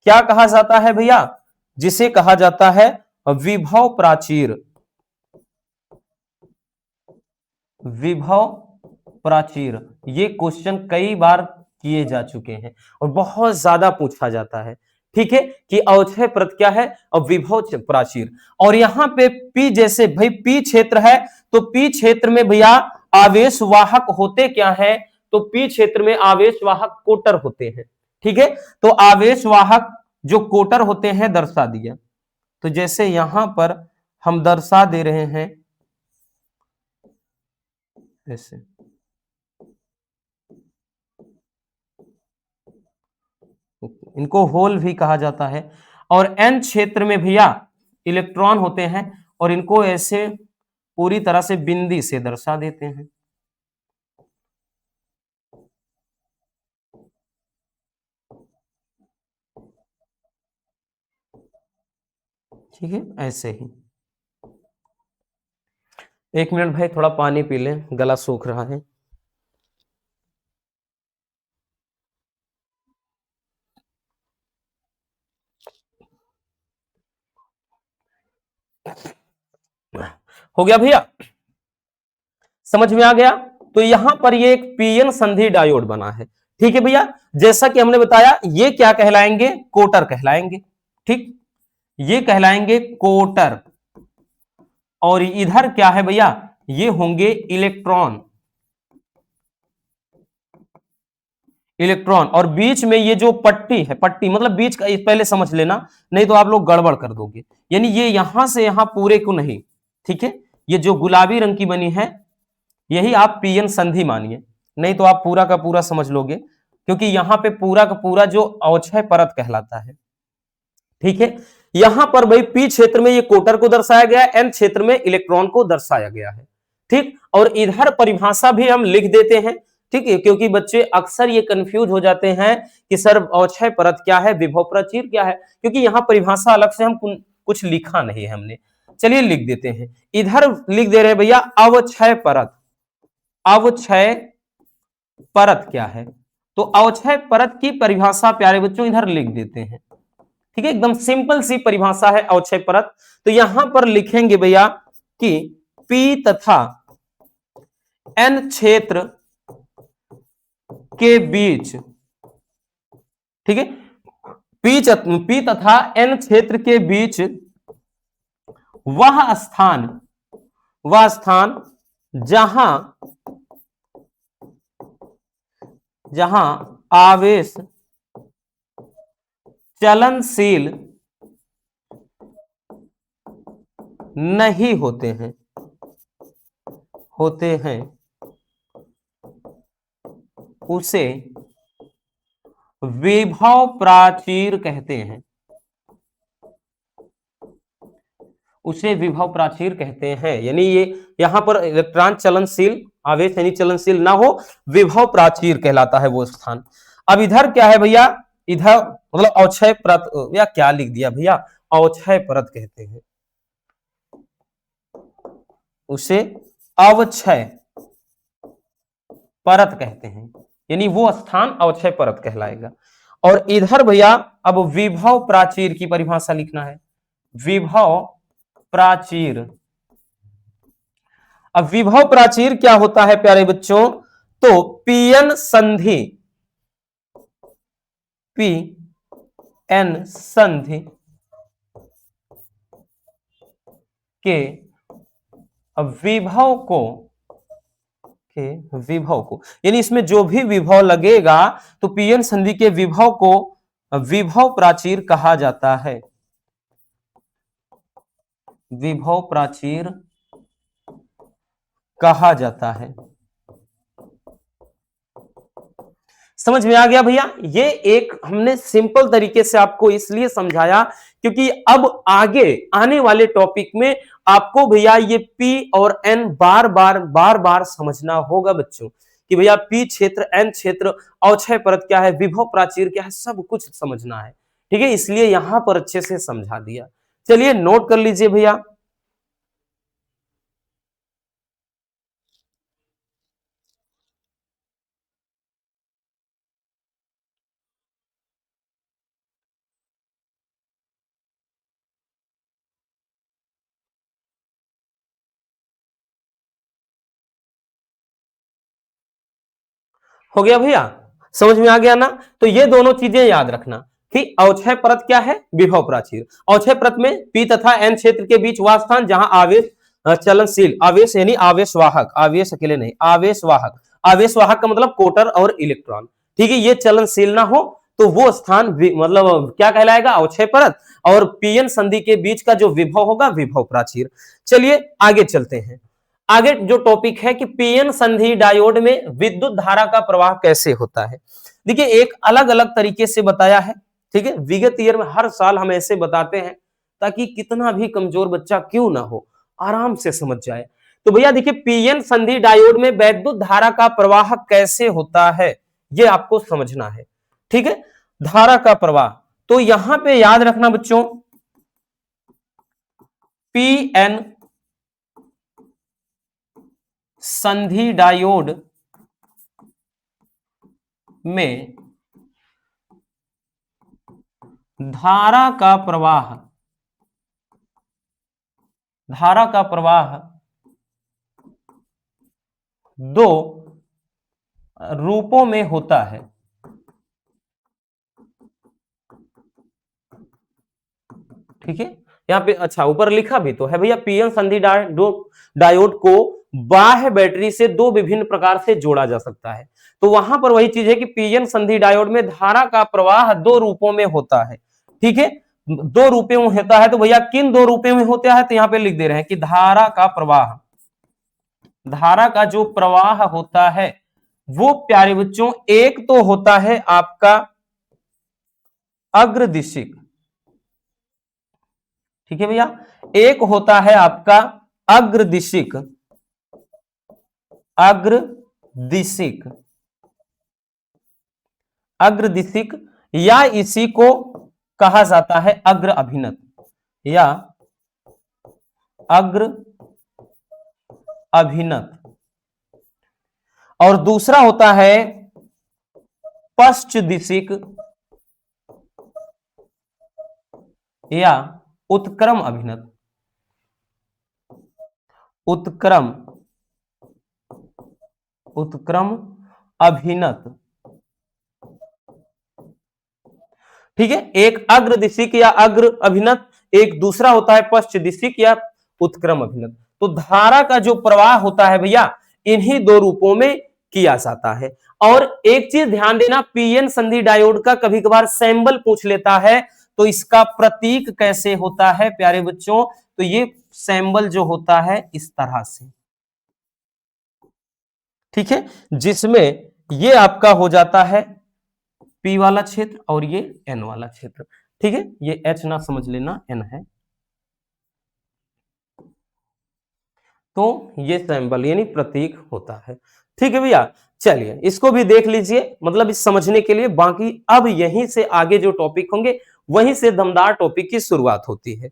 क्या कहा जाता है भैया? जिसे कहा जाता है विभव प्राचीर, विभव प्राचीर। ये क्वेश्चन कई बार किए जा चुके हैं और बहुत ज्यादा पूछा जाता है, ठीक है, कि अवक्षय परत क्या है और विभव प्राचीर। और यहां पे पी, जैसे भाई पी क्षेत्र है तो पी क्षेत्र में भैया आवेश वाहक होते क्या है? तो पी क्षेत्र में आवेश वाहक कोटर होते हैं, ठीक है। तो आवेश वाहक जो कोटर होते हैं दर्शा दिया, तो जैसे यहां पर हम दर्शा दे रहे हैं ऐसे, इनको होल भी कहा जाता है। और एन क्षेत्र में भैया इलेक्ट्रॉन होते हैं और इनको ऐसे पूरी तरह से बिंदी से दर्शा देते हैं। ठीक है, ऐसे ही। एक मिनट भाई, थोड़ा पानी पी लें, गला सूख रहा है। हो गया भैया, समझ में आ गया। तो यहां पर ये एक पीएन संधि डायोड बना है। ठीक है भैया, जैसा कि हमने बताया, ये क्या कहलाएंगे? कोटर कहलाएंगे। ठीक, ये कहलाएंगे कोटर। और इधर क्या है भैया? ये होंगे इलेक्ट्रॉन। इलेक्ट्रॉन, और बीच में ये जो पट्टी है, पट्टी मतलब बीच का, पहले समझ लेना, नहीं तो आप लोग गड़बड़ कर दोगे। यानी ये यहां से यहां पूरे को नहीं, ठीक है, ये जो गुलाबी रंग की बनी है, यही आप पीएन संधि मानिए, नहीं तो आप पूरा का पूरा समझ लोगे, क्योंकि यहां पे पूरा का पूरा जो अवक्षय परत कहलाता है। ठीक है, यहां पर भाई पी क्षेत्र में ये कोटर को दर्शाया गया है, एन क्षेत्र में इलेक्ट्रॉन को दर्शाया गया है। ठीक, और इधर परिभाषा भी हम लिख देते हैं। ठीक है, क्योंकि बच्चे अक्सर ये कंफ्यूज हो जाते हैं कि सर अवक्षय परत क्या है, विभव प्राचीर क्या है, क्योंकि यहां परिभाषा अलग से हम कुछ लिखा नहीं है हमने। चलिए लिख देते हैं, इधर लिख दे रहे हैं भैया अवक्षय परत। अवक्षय परत क्या है? तो अवक्षय परत की परिभाषा प्यारे बच्चों इधर लिख देते हैं। ठीक है, एकदम सिंपल सी परिभाषा है अवक्षय परत। तो यहां पर लिखेंगे भैया कि पी तथा एन क्षेत्र के बीच, ठीक है, पी तथा एन क्षेत्र के बीच वह स्थान, वह स्थान जहां जहां आवेश चलनशील नहीं होते हैं, उसे विभव प्राचीर कहते हैं। उसे विभव प्राचीर कहते हैं, यानी ये यहां पर इलेक्ट्रॉन चलनशील, आवेश यानी चलनशील ना हो, विभव प्राचीर कहलाता है वो स्थान। अब इधर क्या है भैया? इधर मतलब अवक्षय परत, या क्या लिख दिया भैया? अवक्षय परत कहते हैं, उसे अवक्षय परत कहते हैं, यानी वो स्थान अवक्षय परत कहलाएगा। और इधर भैया अब विभव प्राचीर की परिभाषा लिखना है। विभव प्राचीर, अब विभव प्राचीर क्या होता है प्यारे बच्चों? तो पीएन संधि, पी एन संधि के विभव को, यानी इसमें जो भी विभव लगेगा तो पीएन संधि के विभव को विभव प्राचीर कहा जाता है। विभव प्राचीर कहा जाता है। समझ में आ गया भैया? ये एक हमने सिंपल तरीके से आपको इसलिए समझाया क्योंकि अब आगे आने वाले टॉपिक में आपको भैया ये पी और एन बार बार समझना होगा बच्चों, कि भैया पी क्षेत्र, एन क्षेत्र, अवक्षय परत क्या है, विभव प्राचीर क्या है, सब कुछ समझना है। ठीक है, इसलिए यहां पर अच्छे से समझा दिया। चलिए नोट कर लीजिए भैया। हो गया भैया? समझ में आ गया ना? तो ये दोनों चीजें याद रखना कि अवक्षय परत क्या है, विभव प्राचीर। अवक्षय परत में पी तथा एन क्षेत्र के बीच वह स्थान जहां आवेश चलनशील, आवेश यानी आवेशवाहक, आवेश अकेले नहीं, आवेशवाहक, आवेशवाहक का मतलब कोटर और इलेक्ट्रॉन, ठीक है, ये चलनशील ना हो तो वो स्थान मतलब क्या कहलाएगा? अवक्षय परत। और पीएन संधि के बीच का जो विभव होगा, विभव प्राचीर। चलिए आगे चलते हैं। आगे जो टॉपिक है कि पीएन संधि डायोड में विद्युत धारा का प्रवाह कैसे होता है। देखिए एक अलग अलग तरीके से बताया है। ठीक है, विगत ईयर में हर साल हम ऐसे बताते हैं ताकि कितना भी कमजोर बच्चा क्यों ना हो आराम से समझ जाए। तो भैया देखिए पीएन संधि डायोड में विद्युत धारा का प्रवाह कैसे होता है ये आपको समझना है। ठीक है, धारा का प्रवाह, तो यहां पे याद रखना बच्चों, पी एन संधि डायोड में धारा का प्रवाह दो रूपों में होता है। ठीक है, यहां पे अच्छा ऊपर लिखा भी तो है भैया, पीएन संधि डायोड को बाह्य बैटरी से दो विभिन्न प्रकार से जोड़ा जा सकता है। तो वहां पर वही चीज है कि पीएन संधि डायोड में धारा का प्रवाह दो रूपों में होता है। ठीक है, दो रूपों में होता है, तो भैया किन दो रूपों में होता है, तो यहां पे लिख दे रहे हैं कि धारा का जो प्रवाह होता है वो प्यारे बच्चों एक तो होता है आपका अग्रदिशिक। ठीक है भैया, एक होता है आपका अग्रदिशिक या इसी को कहा जाता है अग्र अभिनत या अग्र अभिनत, और दूसरा होता है पश्च दिशिक या उत्क्रम अभिनत। उत्क्रम अभिनत। ठीक है, एक अग्र दिशिक या अग्र अभिनत, एक दूसरा होता है पश्च दिशिक या उत्क्रम अभिनत। तो धारा का जो प्रवाह होता है भैया इन्हीं दो रूपों में किया जाता है। और एक चीज ध्यान देना, पीएन संधि डायोड का कभी कभार सैंबल पूछ लेता है, तो इसका प्रतीक कैसे होता है प्यारे बच्चों, तो ये सैंबल जो होता है इस तरह से। ठीक है, जिसमें ये आपका हो जाता है P वाला क्षेत्र और ये N वाला क्षेत्र। ठीक है, ये H ना समझ लेना, N है। तो ये सैंबल यानी प्रतीक होता है। ठीक है भैया, चलिए इसको भी देख लीजिए, मतलब इस समझने के लिए। बाकी अब यहीं से आगे जो टॉपिक होंगे वहीं से दमदार टॉपिक की शुरुआत होती है।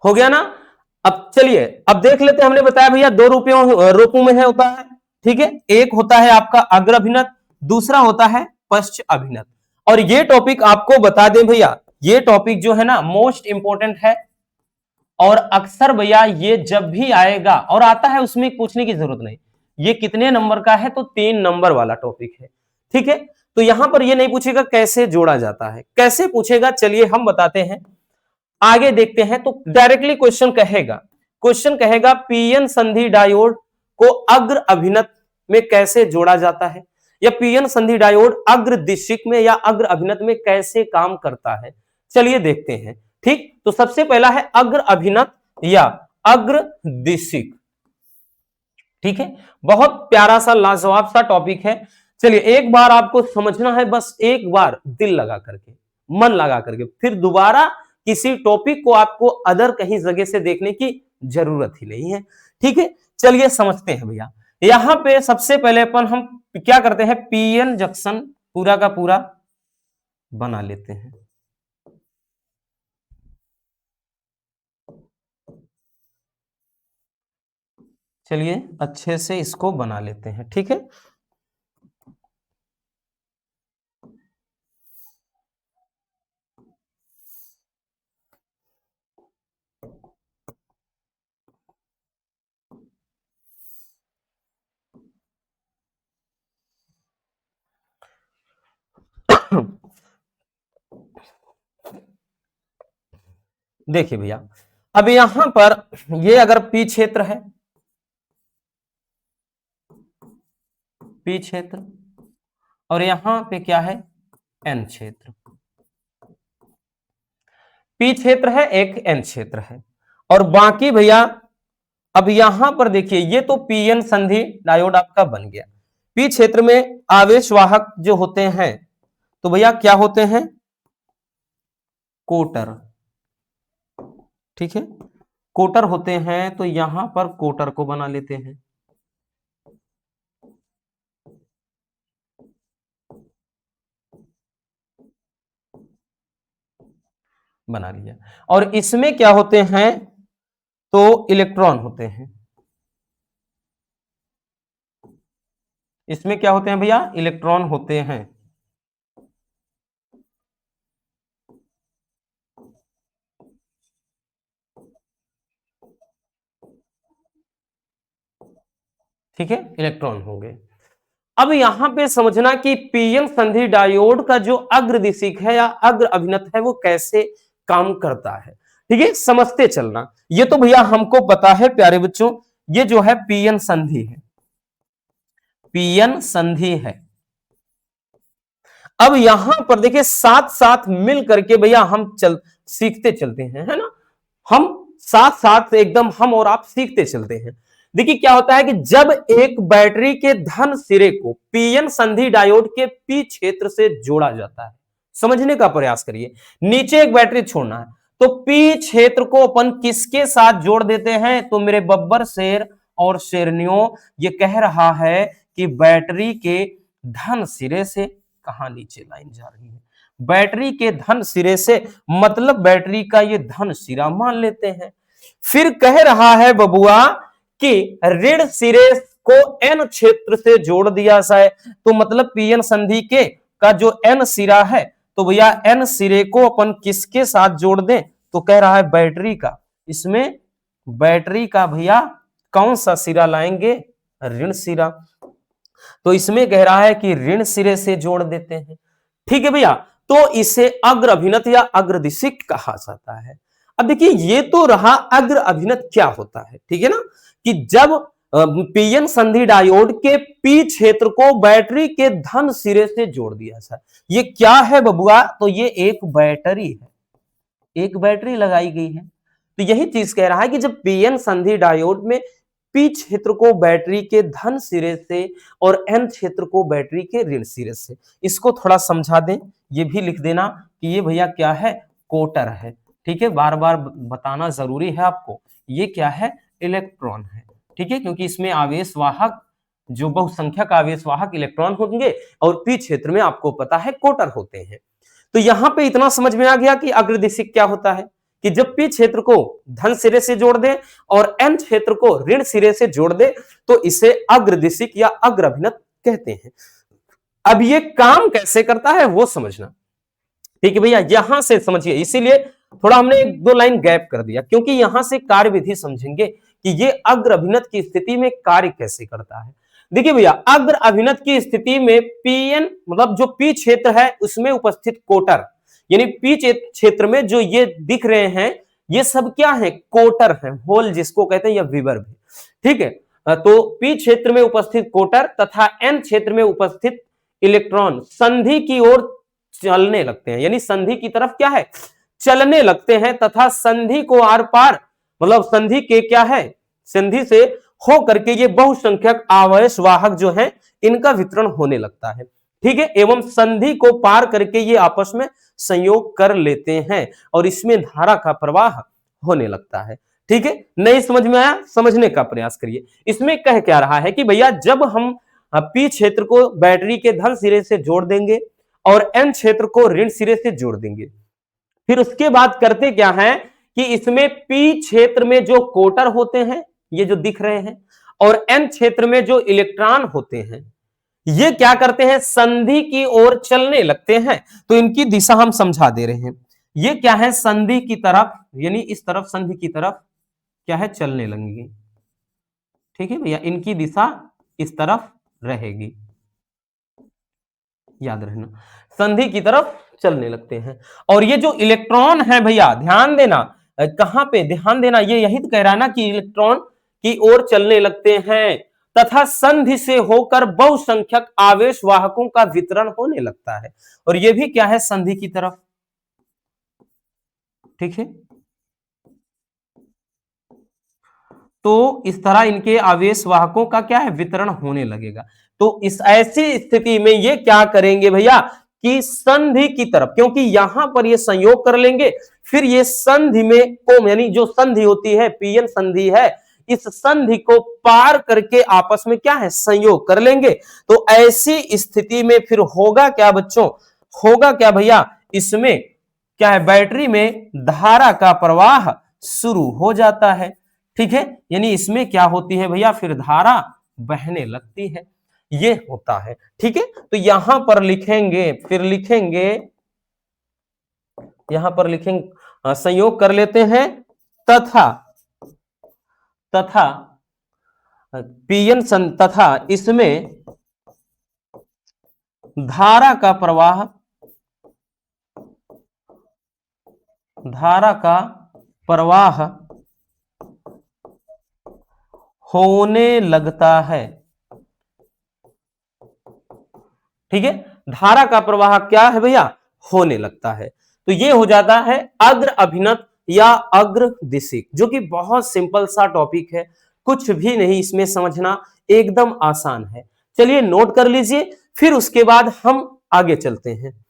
हो गया ना। अब चलिए अब देख लेते हैं, हमने बताया भैया दो रूपों में है होता है। ठीक है, एक होता है आपका अग्र अभिनत, दूसरा होता है पश्च अभिनत। और ये टॉपिक आपको बता दें भैया, ये टॉपिक जो है ना मोस्ट इंपॉर्टेंट है, और अक्सर भैया ये जब भी आएगा और आता है उसमें पूछने की जरूरत नहीं, ये कितने नंबर का है, तो 3 नंबर वाला टॉपिक है। ठीक है, तो यहां पर ये नहीं पूछेगा कैसे जोड़ा जाता है, कैसे पूछेगा चलिए हम बताते हैं, आगे देखते हैं। तो डायरेक्टली क्वेश्चन कहेगा पीएन संधि डायोड को अग्र अभिनत में कैसे जोड़ा जाता है, या पीएन संधि डायोड अग्र दिशिक में या अग्र अभिनत में कैसे काम करता है। चलिए देखते हैं। ठीक, तो सबसे पहला है अग्र अभिनत या अग्र दिशिक। ठीक है, बहुत प्यारा सा लाजवाब सा टॉपिक है। चलिए एक बार आपको समझना है, बस एक बार दिल लगा करके, मन लगा करके, फिर दोबारा किसी टॉपिक को आपको अदर कहीं जगह से देखने की जरूरत ही नहीं है। ठीक है, चलिए समझते हैं भैया। यहां पे सबसे पहले अपन हम क्या करते हैं, पीएन जंक्शन पूरा का पूरा बना लेते हैं। चलिए अच्छे से इसको बना लेते हैं। ठीक है, देखिए भैया, अब यहां पर ये अगर पी क्षेत्र है, पी क्षेत्र, और यहां पे क्या है, एन क्षेत्र। पी क्षेत्र है एक, एन क्षेत्र है, और बाकी भैया अब यहां पर देखिए ये तो पीएन संधि डायोड आपका बन गया। पी क्षेत्र में आवेश वाहक जो होते हैं तो भैया क्या होते हैं, कोटर। ठीक है, कोटर होते हैं तो यहां पर कोटर को बना लेते हैं, बना लिया। और इसमें क्या होते हैं, तो इलेक्ट्रॉन होते हैं। इसमें क्या होते हैं भैया, इलेक्ट्रॉन होते हैं। ठीक है, इलेक्ट्रॉन हो गए। अब यहां पे समझना कि पीएन संधि डायोड का जो अग्रदिशिक है या अग्र अभिनत है वो कैसे काम करता है। ठीक है, समझते चलना। ये तो भैया हमको पता है प्यारे बच्चों, ये जो है पीएन संधि है, पीएन संधि है। अब यहां पर देखिए साथ साथ मिल करके भैया हम चल सीखते चलते हैं, है ना, हम साथ साथ एकदम हम और आप सीखते चलते हैं। देखिए क्या होता है कि जब एक बैटरी के धन सिरे को पीएन संधि डायोड के पी क्षेत्र से जोड़ा जाता है, समझने का प्रयास करिए, नीचे एक बैटरी छोड़ना है तो पी क्षेत्र को अपन किसके साथ जोड़ देते हैं, तो मेरे बब्बर शेर और शेरनियों, ये कह रहा है कि बैटरी के धन सिरे से, कहां नीचे लाइन जा रही है, बैटरी के धन सिरे से, मतलब बैटरी का ये धन सिरा मान लेते हैं। फिर कह रहा है बबुआ कि ऋण सिरे को एन क्षेत्र से जोड़ दिया जाए, तो मतलब पीएन संधि के का जो एन सिरा है, तो भैया एन सिरे को अपन किसके साथ जोड़ दें, तो कह रहा है बैटरी का। इसमें बैटरी का भैया कौन सा सिरा लाएंगे, ऋण सिरा, तो इसमें कह रहा है कि ऋण सिरे से जोड़ देते हैं। ठीक है भैया, तो इसे अग्र अभिनत या अग्रदिशिक कहा जाता है। अब देखिए ये तो रहा अग्र अभिनत क्या होता है, ठीक है ना, कि जब पीएन संधि डायोड के पी क्षेत्र को बैटरी के धन सिरे से जोड़ दिया जाए। ये क्या है बबुआ, तो ये एक बैटरी है, एक बैटरी लगाई गई है। तो यही चीज कह रहा है कि जब पीएन संधि डायोड में पी क्षेत्र को बैटरी के धन सिरे से और एन क्षेत्र को बैटरी के ऋण सिरे से, इसको थोड़ा समझा दें, ये भी लिख देना कि ये भैया क्या है, कोटर है। ठीक है, बार बार बताना जरूरी है आपको, ये क्या है, इलेक्ट्रॉन है। ठीक है, क्योंकि इसमें आवेश वाहक, जो बहुसंख्यक आवेश वाहक इलेक्ट्रॉन होंगे और पी क्षेत्र में आपको पता है कोटर होते हैं। तो यहां पे इतना समझ में आ गया कि अग्रदिशिक क्या होता है, कि जब पी क्षेत्र को धन सिरे से जोड़ दे और एन क्षेत्र को ऋण सिरे से जोड़ दे तो इसे अग्रदिशिक या अग्र अभिनत कहते हैं। अब ये काम कैसे करता है वो समझना। ठीक है भैया, यहां से समझिए, इसीलिए थोड़ा हमने एक दो लाइन गैप कर दिया, क्योंकि यहां से कार्य विधि समझेंगे कि ये अग्र अभिनत की स्थिति में कार्य कैसे करता है। देखिए भैया, अग्र अभिनत की स्थिति में पीएन मतलब जो पी क्षेत्र है उसमें उपस्थित कोटर, यानी पी क्षेत्र में जो ये दिख रहे हैं ये सब क्या है, कोटर है, होल जिसको कहते हैं, या विवर्ब है। ठीक है, तो पी क्षेत्र में उपस्थित कोटर तथा एन क्षेत्र में उपस्थित इलेक्ट्रॉन संधि की ओर चलने लगते हैं, यानी संधि की तरफ क्या है, चलने लगते हैं, तथा संधि को आर पार मतलब संधि के क्या है, संधि से हो करके ये बहुसंख्यक आवेश वाहक जो है इनका वितरण होने लगता है। ठीक है, एवं संधि को पार करके ये आपस में संयोग कर लेते हैं और इसमें धारा का प्रवाह होने लगता है। ठीक है, नहीं समझ में आया, समझने का प्रयास करिए। इसमें कह क्या रहा है कि भैया जब हम पी क्षेत्र को बैटरी के धन सिरे से जोड़ देंगे और एन क्षेत्र को ऋण सिरे से जोड़ देंगे, फिर उसके बाद करते क्या है कि इसमें पी क्षेत्र में जो कोटर होते हैं ये जो दिख रहे हैं और एन क्षेत्र में जो इलेक्ट्रॉन होते हैं ये क्या करते हैं, संधि की ओर चलने लगते हैं। तो इनकी दिशा हम समझा दे रहे हैं, ये क्या है, संधि की तरफ, यानी इस तरफ संधि की तरफ क्या है, चलने लगेंगे। ठीक है भैया, इनकी दिशा इस तरफ रहेगी, याद रखना, संधि की तरफ चलने लगते हैं। और ये जो इलेक्ट्रॉन है भैया ध्यान देना, कहां पे ध्यान देना, ये यही तो कह रहा है ना कि इलेक्ट्रॉन की ओर चलने लगते हैं तथा संधि से होकर बहुसंख्यक आवेश वाहकों का वितरण होने लगता है, और ये भी क्या है, संधि की तरफ। ठीक है, तो इस तरह इनके आवेश वाहकों का क्या है, वितरण होने लगेगा। तो इस ऐसी स्थिति में ये क्या करेंगे भैया कि संधि की तरफ, क्योंकि यहां पर ये संयोग कर लेंगे, फिर ये संधि में कोम यानी जो संधि होती है पीएन संधि है, इस संधि को पार करके आपस में क्या है संयोग कर लेंगे। तो ऐसी स्थिति में फिर होगा क्या बच्चों, होगा क्या भैया, इसमें क्या है बैटरी में धारा का प्रवाह शुरू हो जाता है। ठीक है, यानी इसमें क्या होती है भैया, फिर धारा बहने लगती है, ये होता है। ठीक है, तो यहां पर लिखेंगे, फिर लिखेंगे, यहां पर लिखेंगे, संयोग कर लेते हैं, तथा तथा पीएन तथा इसमें धारा का प्रवाह, धारा का प्रवाह होने लगता है। ठीक है, धारा का प्रवाह क्या है भैया, होने लगता है। तो ये हो जाता है अग्र अभिनत या अग्र दिशिक, जो कि बहुत सिंपल सा टॉपिक है, कुछ भी नहीं इसमें समझना, एकदम आसान है। चलिए नोट कर लीजिए, फिर उसके बाद हम आगे चलते हैं।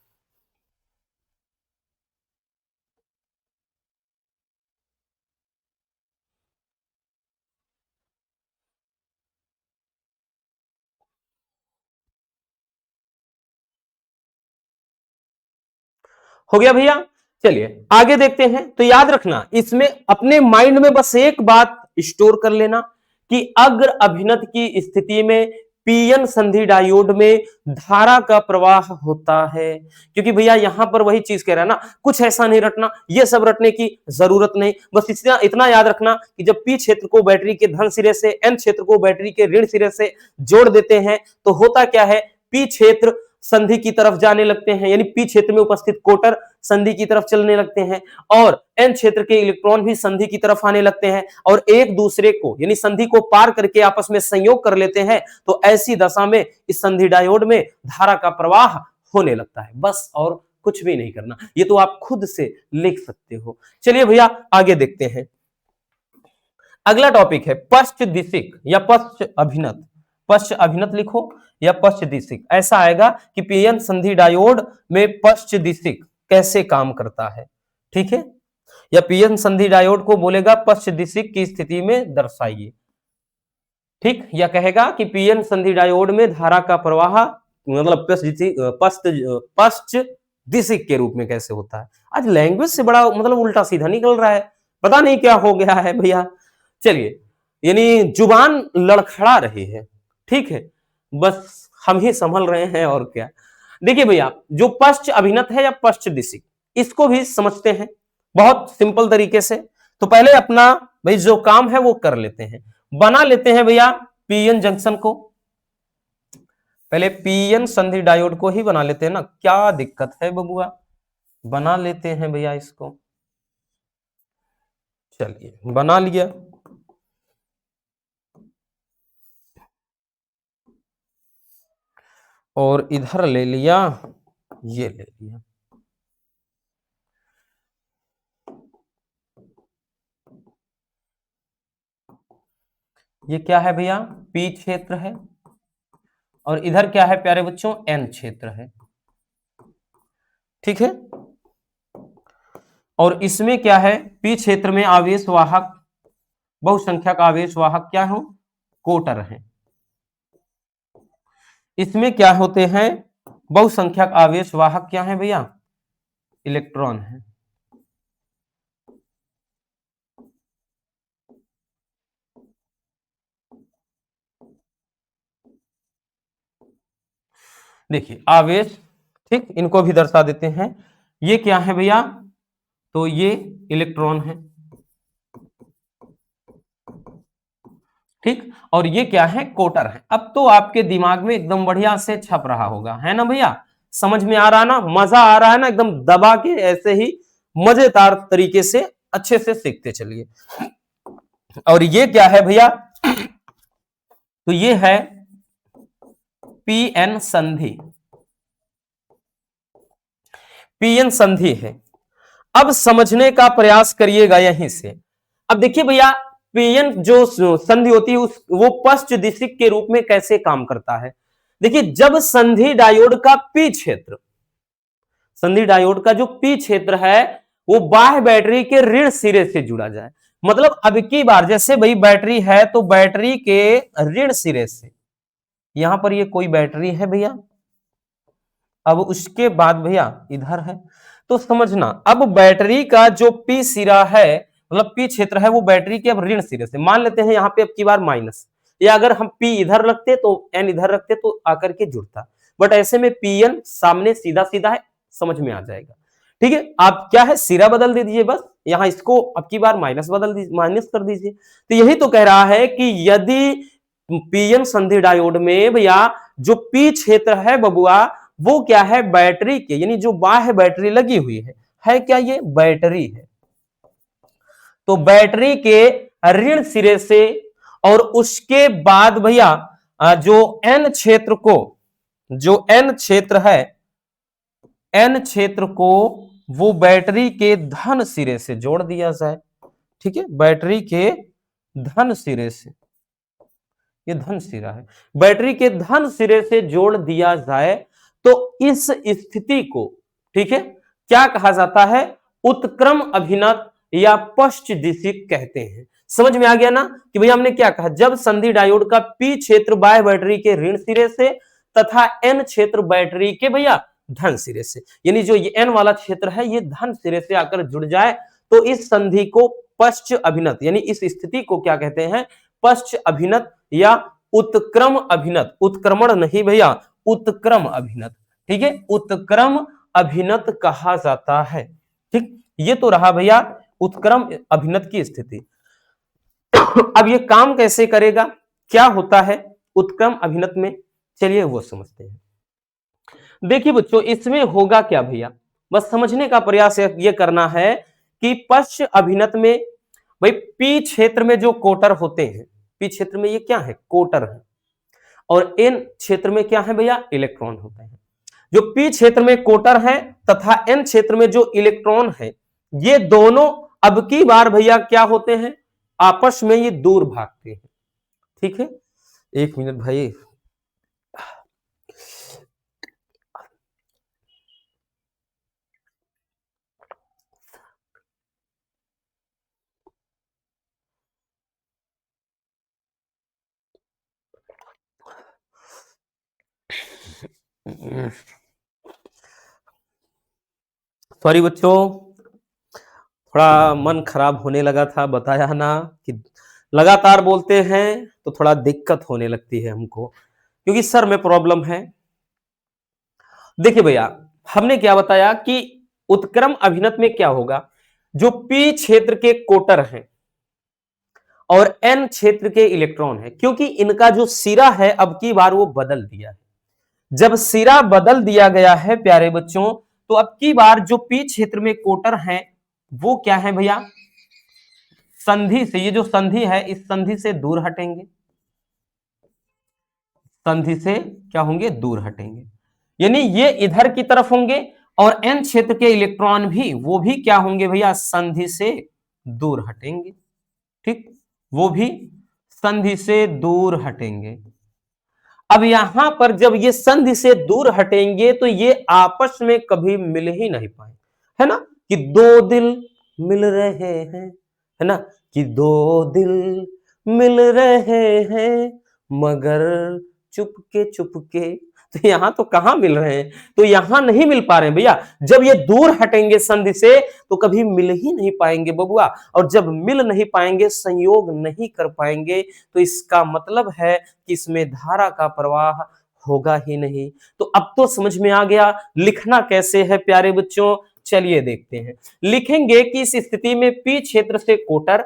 हो गया भैया, चलिए आगे देखते हैं। तो याद रखना, इसमें अपने माइंड में बस एक बात स्टोर कर लेना कि अग्र अभिनत की स्थिति में पीएन संधि डायोड में धारा का प्रवाह होता है। क्योंकि भैया यहां पर वही चीज कह रहा है ना, कुछ ऐसा नहीं रटना, ये सब रटने की जरूरत नहीं, बस इतना याद रखना कि जब पी क्षेत्र को बैटरी के धन सिरे से, एन क्षेत्र को बैटरी के ऋण सिरे से जोड़ देते हैं, तो होता क्या है, पी क्षेत्र संधि की तरफ जाने लगते हैं, यानी पी क्षेत्र में उपस्थित कोटर संधि की तरफ चलने लगते हैं, और एन क्षेत्र के इलेक्ट्रॉन भी संधि की तरफ आने लगते हैं, और एक दूसरे को यानी संधि को पार करके आपस में संयोग कर लेते हैं। तो ऐसी दशा में इस संधि डायोड में धारा का प्रवाह होने लगता है, बस और कुछ भी नहीं करना, ये तो आप खुद से लिख सकते हो। चलिए भैया आगे देखते हैं। अगला टॉपिक है पश्च दिशिक या पश्च अभिनत। पश्च अभिनत लिखो या पश्च दिशिक, ऐसा आएगा कि पीएन संधि डायोड में पश्च दिशिक कैसे काम करता है। ठीक है, या पीएन संधि डायोड को बोलेगा पश्च दिशिक की स्थिति में दर्शाइए। ठीक, या कहेगा कि पीएन संधि डायोड में धारा का प्रवाह मतलब पश्च दिशिक के रूप में कैसे होता है। आज लैंग्वेज से बड़ा मतलब उल्टा सीधा निकल रहा है, पता नहीं क्या हो गया है भैया। चलिए, यानी जुबान लड़खड़ा रही है, ठीक है, बस हम ही संभल रहे हैं और क्या। देखिए भैया, जो पश्च अभिनत है या पश्च दिशिक, इसको भी समझते हैं बहुत सिंपल तरीके से। तो पहले अपना भाई जो काम है वो कर लेते हैं, बना लेते हैं भैया पीएन जंक्शन को, पहले पीएन संधि डायोड को ही बना लेते हैं ना, क्या दिक्कत है बबुआ, बना लेते हैं भैया इसको। चलिए बना लिया, और इधर ले लिया, ये ले लिया। ये क्या है भैया, पी क्षेत्र है, और इधर क्या है प्यारे बच्चों, एन क्षेत्र है। ठीक है, और इसमें क्या है, पी क्षेत्र में आवेश वाहक, बहुसंख्यक आवेश वाहक क्या हो, कोटर है। इसमें क्या होते हैं, बहुसंख्यक आवेश वाहक क्या है भैया, इलेक्ट्रॉन है। देखिए आवेश, ठीक, इनको भी दर्शा देते हैं। ये क्या है भैया, तो ये इलेक्ट्रॉन है, ठीक, और ये क्या है, कोटर है। अब तो आपके दिमाग में एकदम बढ़िया से छप रहा होगा, है ना भैया, समझ में आ रहा ना, मजा आ रहा है ना, एकदम दबा के ऐसे ही मजेदार तरीके से अच्छे से सीखते चलिए। और ये क्या है भैया, तो ये है पीएन संधि, पीएन संधि है। अब समझने का प्रयास करिएगा यहीं से। अब देखिए भैया, पीएन जो संधि होती है वो पश्च दिशिक के रूप में कैसे काम करता है। देखिए, जब संधि डायोड का पी क्षेत्र संधि डायोड का जो पी क्षेत्र है वो बाह्य बैटरी के ऋण सिरे से जुड़ा जाए। मतलब अब की बार जैसे भाई बैटरी है तो बैटरी के ऋण सिरे से, यहां पर ये कोई बैटरी है भैया, अब उसके बाद भैया इधर है, तो समझना अब बैटरी का जो पी सिरा है मतलब पी क्षेत्र है वो बैटरी के अब ऋण सिरे से, मान लेते हैं यहां पे अब की बार माइनस, या अगर हम पी इधर रखते तो एन इधर रखते तो आकर के जुड़ता, बट ऐसे में पी एन सामने सीधा सीधा है, समझ में आ जाएगा। ठीक है, आप क्या है सिरा बदल दीजिए, बस यहां इसको अब की बार माइनस बदल दीजिए, माइनस कर दीजिए। तो यही तो कह रहा है कि यदि पीएन संधि डायोड में भैया जो पी क्षेत्र है बबुआ वो क्या है बैटरी के, यानी जो बाह्य बैटरी लगी हुई है क्या ये बैटरी है, तो बैटरी के ऋण सिरे से और उसके बाद भैया जो एन क्षेत्र को, जो एन क्षेत्र है एन क्षेत्र को वो बैटरी के धन सिरे से जोड़ दिया जाए। ठीक है, बैटरी के धन सिरे से, ये धन सिरा है, बैटरी के धन सिरे से जोड़ दिया जाए तो इस स्थिति को, ठीक है, क्या कहा जाता है, उत्क्रम अभिनत या पश्च दिशिक कहते हैं। समझ में आ गया ना कि भैया हमने क्या कहा, जब संधि डायोड का पी क्षेत्र बाह्य बैटरी के ऋण सिरे से तथा एन क्षेत्र बैटरी के भैया धन सिरे से, यानी जो ये एन वाला क्षेत्र है ये धन सिरे से आकर जुड़ जाए तो इस संधि को पश्च अभिनत, यानी इस स्थिति को क्या कहते हैं, पश्च अभिनत या उत्क्रम अभिनत, उत्क्रमण नहीं भैया उत्क्रम अभिनत। ठीक है, उत्क्रम अभिनत कहा जाता है। ठीक, ये तो रहा भैया उत्क्रम अभिनत की स्थिति। अब ये काम कैसे करेगा, क्या होता है उत्क्रम अभिनत में, चलिए वो समझते हैं। देखिए बच्चों इसमें होगा क्या भैया, बस समझने का प्रयास ये करना है कि पश्च अभिनत में भाई पी क्षेत्र में जो कोटर होते हैं, पी क्षेत्र में ये क्या है कोटर है, और एन क्षेत्र में क्या है भैया इलेक्ट्रॉन होते हैं। जो पी क्षेत्र में कोटर है तथा एन क्षेत्र में जो इलेक्ट्रॉन है ये दोनों अब की बार भैया क्या होते हैं, आपस में ये दूर भागते हैं। ठीक है, एक मिनट भाई, सॉरी बच्चों थोड़ा मन खराब होने लगा था, बताया ना कि लगातार बोलते हैं तो थोड़ा दिक्कत होने लगती है हमको, क्योंकि सर में प्रॉब्लम है। देखिए भैया हमने क्या बताया कि उत्क्रम अभिनत में क्या होगा, जो पी क्षेत्र के कोटर हैं और एन क्षेत्र के इलेक्ट्रॉन है, क्योंकि इनका जो सिरा है अब की बार वो बदल दिया है, जब सिरा बदल दिया गया है प्यारे बच्चों तो अब की बार जो पी क्षेत्र में कोटर हैं वो क्या है भैया संधि से, ये जो संधि है इस संधि से दूर हटेंगे, संधि से क्या होंगे दूर हटेंगे, यानी ये इधर की तरफ होंगे और एन क्षेत्र के इलेक्ट्रॉन भी वो भी क्या होंगे भैया संधि से दूर हटेंगे। ठीक, वो भी संधि से दूर हटेंगे। अब यहां पर जब ये संधि से दूर हटेंगे तो ये आपस में कभी मिल ही नहीं पाए, है ना, कि दो दिल मिल रहे हैं, है ना, कि दो दिल मिल रहे हैं मगर चुपके चुपके, तो यहां तो कहां मिल रहे हैं, तो यहां नहीं मिल पा रहे हैं भैया, जब ये दूर हटेंगे संधि से तो कभी मिल ही नहीं पाएंगे बबुआ, और जब मिल नहीं पाएंगे संयोग नहीं कर पाएंगे तो इसका मतलब है कि इसमें धारा का प्रवाह होगा ही नहीं। तो अब तो समझ में आ गया लिखना कैसे है प्यारे बच्चों, चलिए देखते हैं। लिखेंगे कि इस स्थिति में पी क्षेत्र से कोटर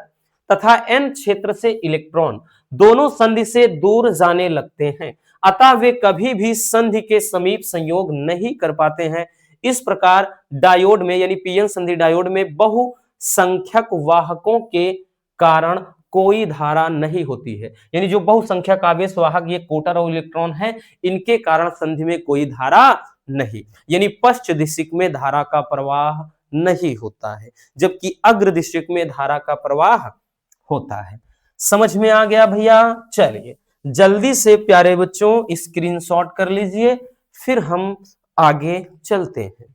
तथा एन क्षेत्र से इलेक्ट्रॉन दोनों संधि से दूर जाने लगते हैं, अतः वे कभी भी संधि के समीप संयोग नहीं कर पाते हैं। इस प्रकार डायोड में यानी पीएन संधि डायोड में बहुसंख्यक वाहकों के कारण कोई धारा नहीं होती है, यानी जो बहुसंख्यक आवेश वाहक ये कोटर और इलेक्ट्रॉन है इनके कारण संधि में कोई धारा नहीं, यानी पश्च दिशिक में धारा का प्रवाह नहीं होता है, जबकि अग्र दिशिक में धारा का प्रवाह होता है। समझ में आ गया भैया, चलिए जल्दी से प्यारे बच्चों स्क्रीनशॉट कर लीजिए फिर हम आगे चलते हैं।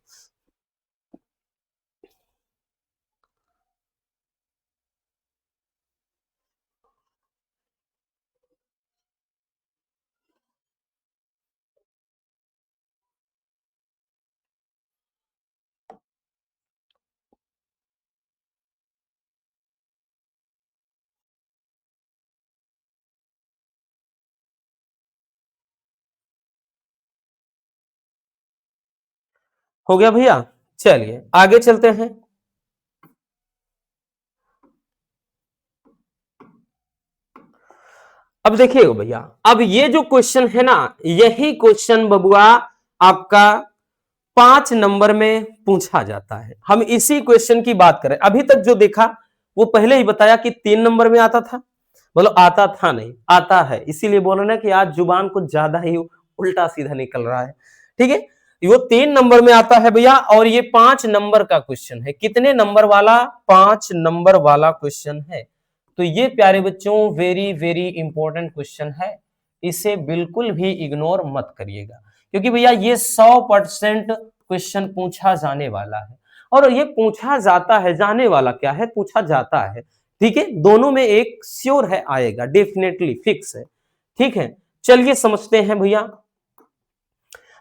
हो गया भैया। चलिए आगे चलते हैं। अब देखिए भैया, अब ये जो क्वेश्चन है ना, यही क्वेश्चन बबुआ आपका 5 नंबर में पूछा जाता है। हम इसी क्वेश्चन की बात करें। अभी तक जो देखा वो पहले ही बताया कि 3 नंबर में आता था, मतलब आता था नहीं, आता है, इसीलिए बोल रहे ना कि आज जुबान कुछ ज्यादा ही उल्टा सीधा निकल रहा है। ठीक है, वो 3 नंबर में आता है भैया, और ये 5 नंबर का क्वेश्चन है। कितने नंबर वाला? 5 नंबर वाला क्वेश्चन है। तो ये प्यारे बच्चों वेरी वेरी इंपॉर्टेंट क्वेश्चन है, इसे बिल्कुल भी इग्नोर मत करिएगा, क्योंकि भैया ये 100% क्वेश्चन पूछा जाने वाला है। और ये पूछा जाता है, जाने वाला क्या है, पूछा जाता है। ठीक है, दोनों में एक श्योर है, आएगा, डेफिनेटली फिक्स है। ठीक है, चलिए समझते हैं भैया।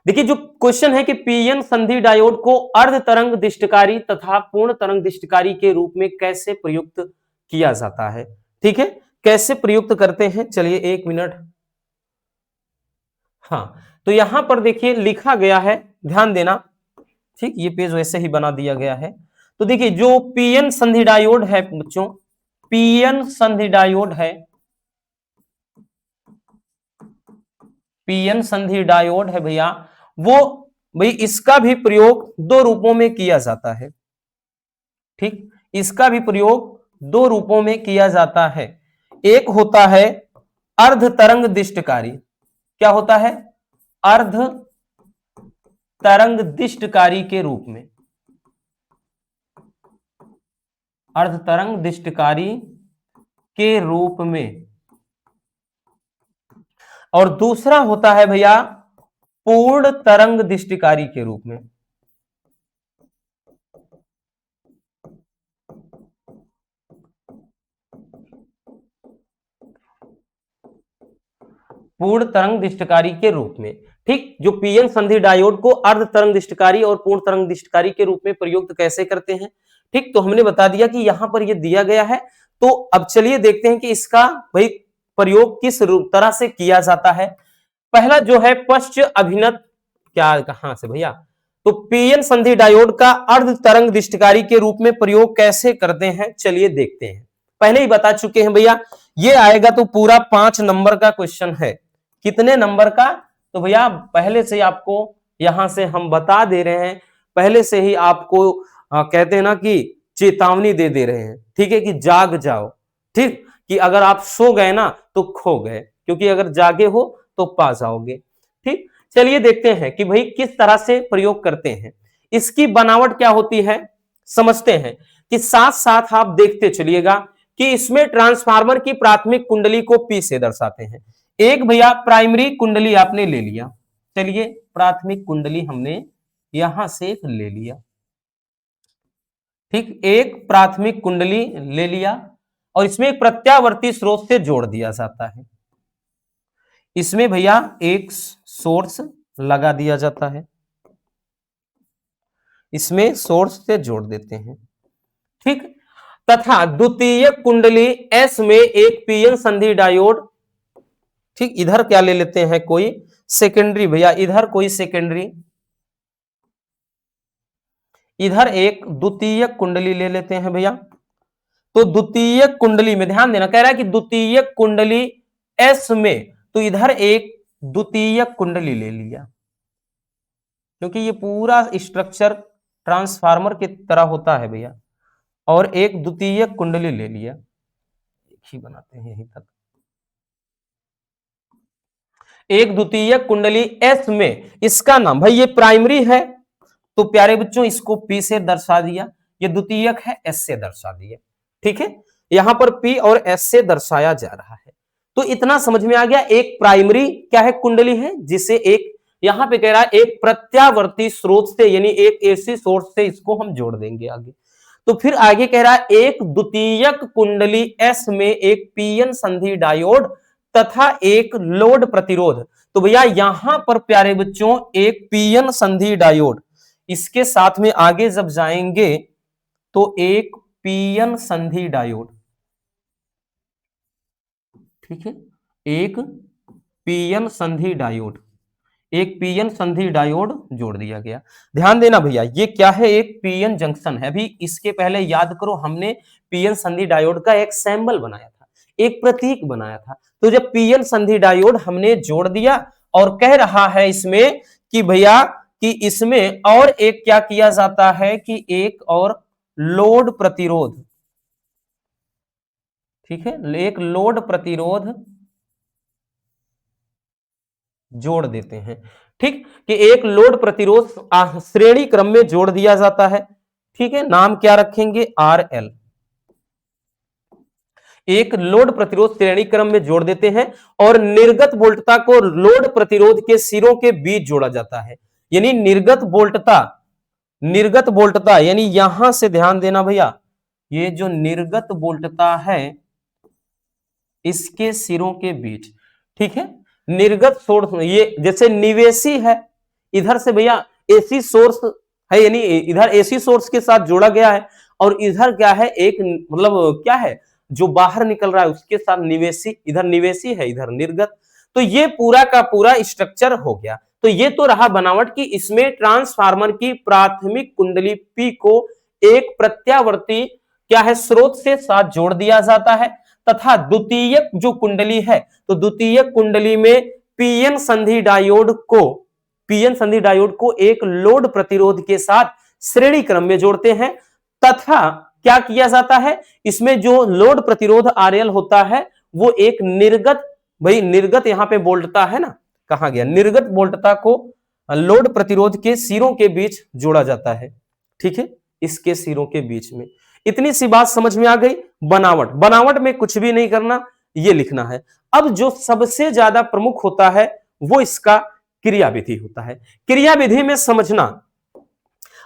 देखिए जो क्वेश्चन है कि पीएन संधि डायोड को अर्ध तरंग दिष्टकारी तथा पूर्ण तरंग दिष्टकारी के रूप में कैसे प्रयुक्त किया जाता है। ठीक है, कैसे प्रयुक्त करते हैं, चलिए 1 मिनट। हाँ, तो यहां पर देखिए लिखा गया है, ध्यान देना। ठीक, ये पेज वैसे ही बना दिया गया है। तो देखिए जो पीएन संधि डायोड है बच्चों, पीएन संधि डायोड है, पीएन संधि डायोड है भैया, वो भाई इसका भी प्रयोग 2 रूपों में किया जाता है। ठीक, इसका भी प्रयोग 2 रूपों में किया जाता है। एक होता है अर्ध तरंग दिष्टकारी। क्या होता है? अर्ध तरंग दिष्टकारी के रूप में, अर्ध तरंग दिष्टकारी के रूप में। और दूसरा होता है भैया पूर्ण तरंग दिष्टकारी के रूप में। पूर्ण तरंग दिष्टकारी के रूप में। ठीक, जो पीएन संधि डायोड को अर्ध तरंग दिष्टकारी और पूर्ण तरंग दिष्टकारी के रूप में प्रयुक्त कैसे करते हैं। ठीक, तो हमने बता दिया कि यहां पर ये दिया गया है। तो अब चलिए देखते हैं कि इसका भाई प्रयोग किस तरह से किया जाता है। पहला जो है पश्च अभिनत, क्या कहां से भैया, तो पीएन संधि डायोड का अर्ध तरंग दिष्टकारी के रूप में प्रयोग कैसे करते हैं, चलिए देखते हैं। पहले ही बता चुके हैं भैया, ये आएगा तो पूरा 5 नंबर का क्वेश्चन है। कितने नंबर का? तो भैया पहले से आपको यहां से हम बता दे रहे हैं, पहले से ही आपको कहते हैं ना कि चेतावनी दे दे रहे हैं। ठीक है, कि जाग जाओ। ठीक, कि अगर आप सो गए ना तो खो गए, क्योंकि अगर जागे हो तो पा जाओगे। ठीक, चलिए देखते हैं कि भाई किस तरह से प्रयोग करते हैं। इसकी बनावट क्या होती है समझते हैं, कि साथ साथ आप देखते चलिएगा कि इसमें ट्रांसफार्मर की प्राथमिक कुंडली को पी से दर्शाते हैं। एक भैया प्राइमरी कुंडली आपने ले लिया, चलिए प्राथमिक कुंडली हमने यहां से ले लिया। ठीक, एक प्राथमिक कुंडली ले लिया, और इसमें एक प्रत्यावर्ती स्रोत से जोड़ दिया जाता है। इसमें भैया एक सोर्स लगा दिया जाता है, इसमें सोर्स से जोड़ देते हैं। ठीक, तथा द्वितीय कुंडली एस में एक पीएन संधि डायोड। ठीक, इधर क्या ले लेते हैं, कोई सेकेंडरी भैया, इधर कोई सेकेंडरी, इधर एक द्वितीय कुंडली ले लेते हैं भैया। तो द्वितीय कुंडली में ध्यान देना, कह रहा है कि द्वितीय कुंडली एस में, तो इधर एक द्वितीय कुंडली ले लिया, क्योंकि ये पूरा स्ट्रक्चर ट्रांसफार्मर की तरह होता है भैया। और एक द्वितीय कुंडली ले लिया, एक ही बनाते हैं यहीं तक। एक द्वितीय कुंडली एस में, इसका नाम भाई ये प्राइमरी है, तो प्यारे बच्चों इसको पी से दर्शा दिया, ये द्वितीयक है एस से दर्शा दिया। ठीक है, यहां पर पी और एस से दर्शाया जा रहा है। तो इतना समझ में आ गया, एक प्राइमरी क्या है, कुंडली है, जिसे एक यहां पे कह रहा है एक प्रत्यावर्ती स्रोत से, यानी एक एसी सोर्स से इसको हम जोड़ देंगे आगे। तो फिर आगे कह रहा है एक द्वितीयक कुंडली एस में एक पीएन संधि डायोड तथा एक लोड प्रतिरोध। तो भैया यहां पर प्यारे बच्चों एक पीएन संधि डायोड, इसके साथ में आगे जब जाएंगे तो एक पीएन संधि डायोड। ठीक है, एक पीएन संधि डायोड, एक पीएन संधि डायोड जोड़ दिया गया। ध्यान देना भैया, ये क्या है, एक पीएन जंक्शन है। अभी इसके पहले याद करो, हमने पीएन संधि डायोड का एक सैंबल बनाया था, एक प्रतीक बनाया था। तो जब पीएन संधि डायोड हमने जोड़ दिया, और कह रहा है इसमें कि भैया कि इसमें और एक क्या किया जाता है कि एक और लोड प्रतिरोध, ठीक है, एक लोड प्रतिरोध जोड़ देते हैं। ठीक, कि एक लोड प्रतिरोध श्रेणी क्रम में जोड़ दिया जाता है। ठीक है, नाम क्या रखेंगे, आर एल। एक लोड प्रतिरोध श्रेणी क्रम में जोड़ देते हैं, और निर्गत वोल्टता को लोड प्रतिरोध के सिरों के बीच जोड़ा जाता है। यानी निर्गत वोल्टता यानी यहां से ध्यान देना भैया, ये जो निर्गत वोल्टता है इसके सिरों के बीच, ठीक है, निर्गत सोर्स, ये जैसे निवेशी है, इधर से भैया एसी सोर्स है, यानी इधर एसी सोर्स के साथ जोड़ा गया है, और इधर क्या है, एक मतलब क्या है जो बाहर निकल रहा है उसके साथ निवेशी, इधर निवेशी है, इधर निर्गत। तो ये पूरा का पूरा स्ट्रक्चर हो गया। तो ये तो रहा बनावट की, इसमें ट्रांसफार्मर की प्राथमिक कुंडली पी को एक प्रत्यावर्ती क्या है स्रोत से साथ जोड़ दिया जाता है, तथा द्वितीयक जो कुंडली है, तो द्वितीयक कुंडली में पीएन संधि डायोड को एक लोड प्रतिरोध के साथ श्रेणी क्रम में जोड़ते हैं, तथा क्या किया जाता है, इसमें जो लोड प्रतिरोध आरएल होता है वो एक निर्गत, भाई निर्गत यहां पे वोल्टता है ना, कहा गया, निर्गत वोल्टता को लोड प्रतिरोध के सिरों के बीच जोड़ा जाता है। ठीक है, इसके सिरों के बीच में। इतनी सी बात समझ में आ गई। बनावट में कुछ भी नहीं करना, ये लिखना है। अब जो सबसे ज्यादा प्रमुख होता है वो इसका क्रियाविधि होता है। क्रियाविधि में समझना,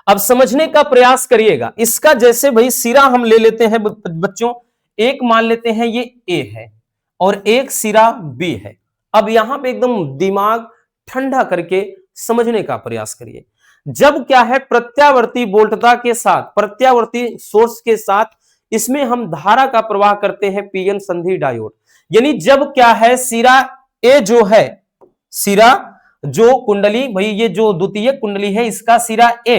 अब समझने का प्रयास करिएगा। इसका जैसे भाई सिरा हम ले लेते हैं बच्चों, एक मान लेते हैं ये ए है और एक सिरा बी है। अब यहां पे एकदम दिमाग ठंडा करके समझने का प्रयास करिए। जब क्या है प्रत्यावर्ती वोल्टता के साथ, प्रत्यावर्ती सोर्स के साथ इसमें हम धारा का प्रवाह करते हैं पीएन संधि डायोड, यानी जब क्या है सिरा ए जो है, सिरा जो कुंडली, भाई ये जो द्वितीय कुंडली है इसका सिरा ए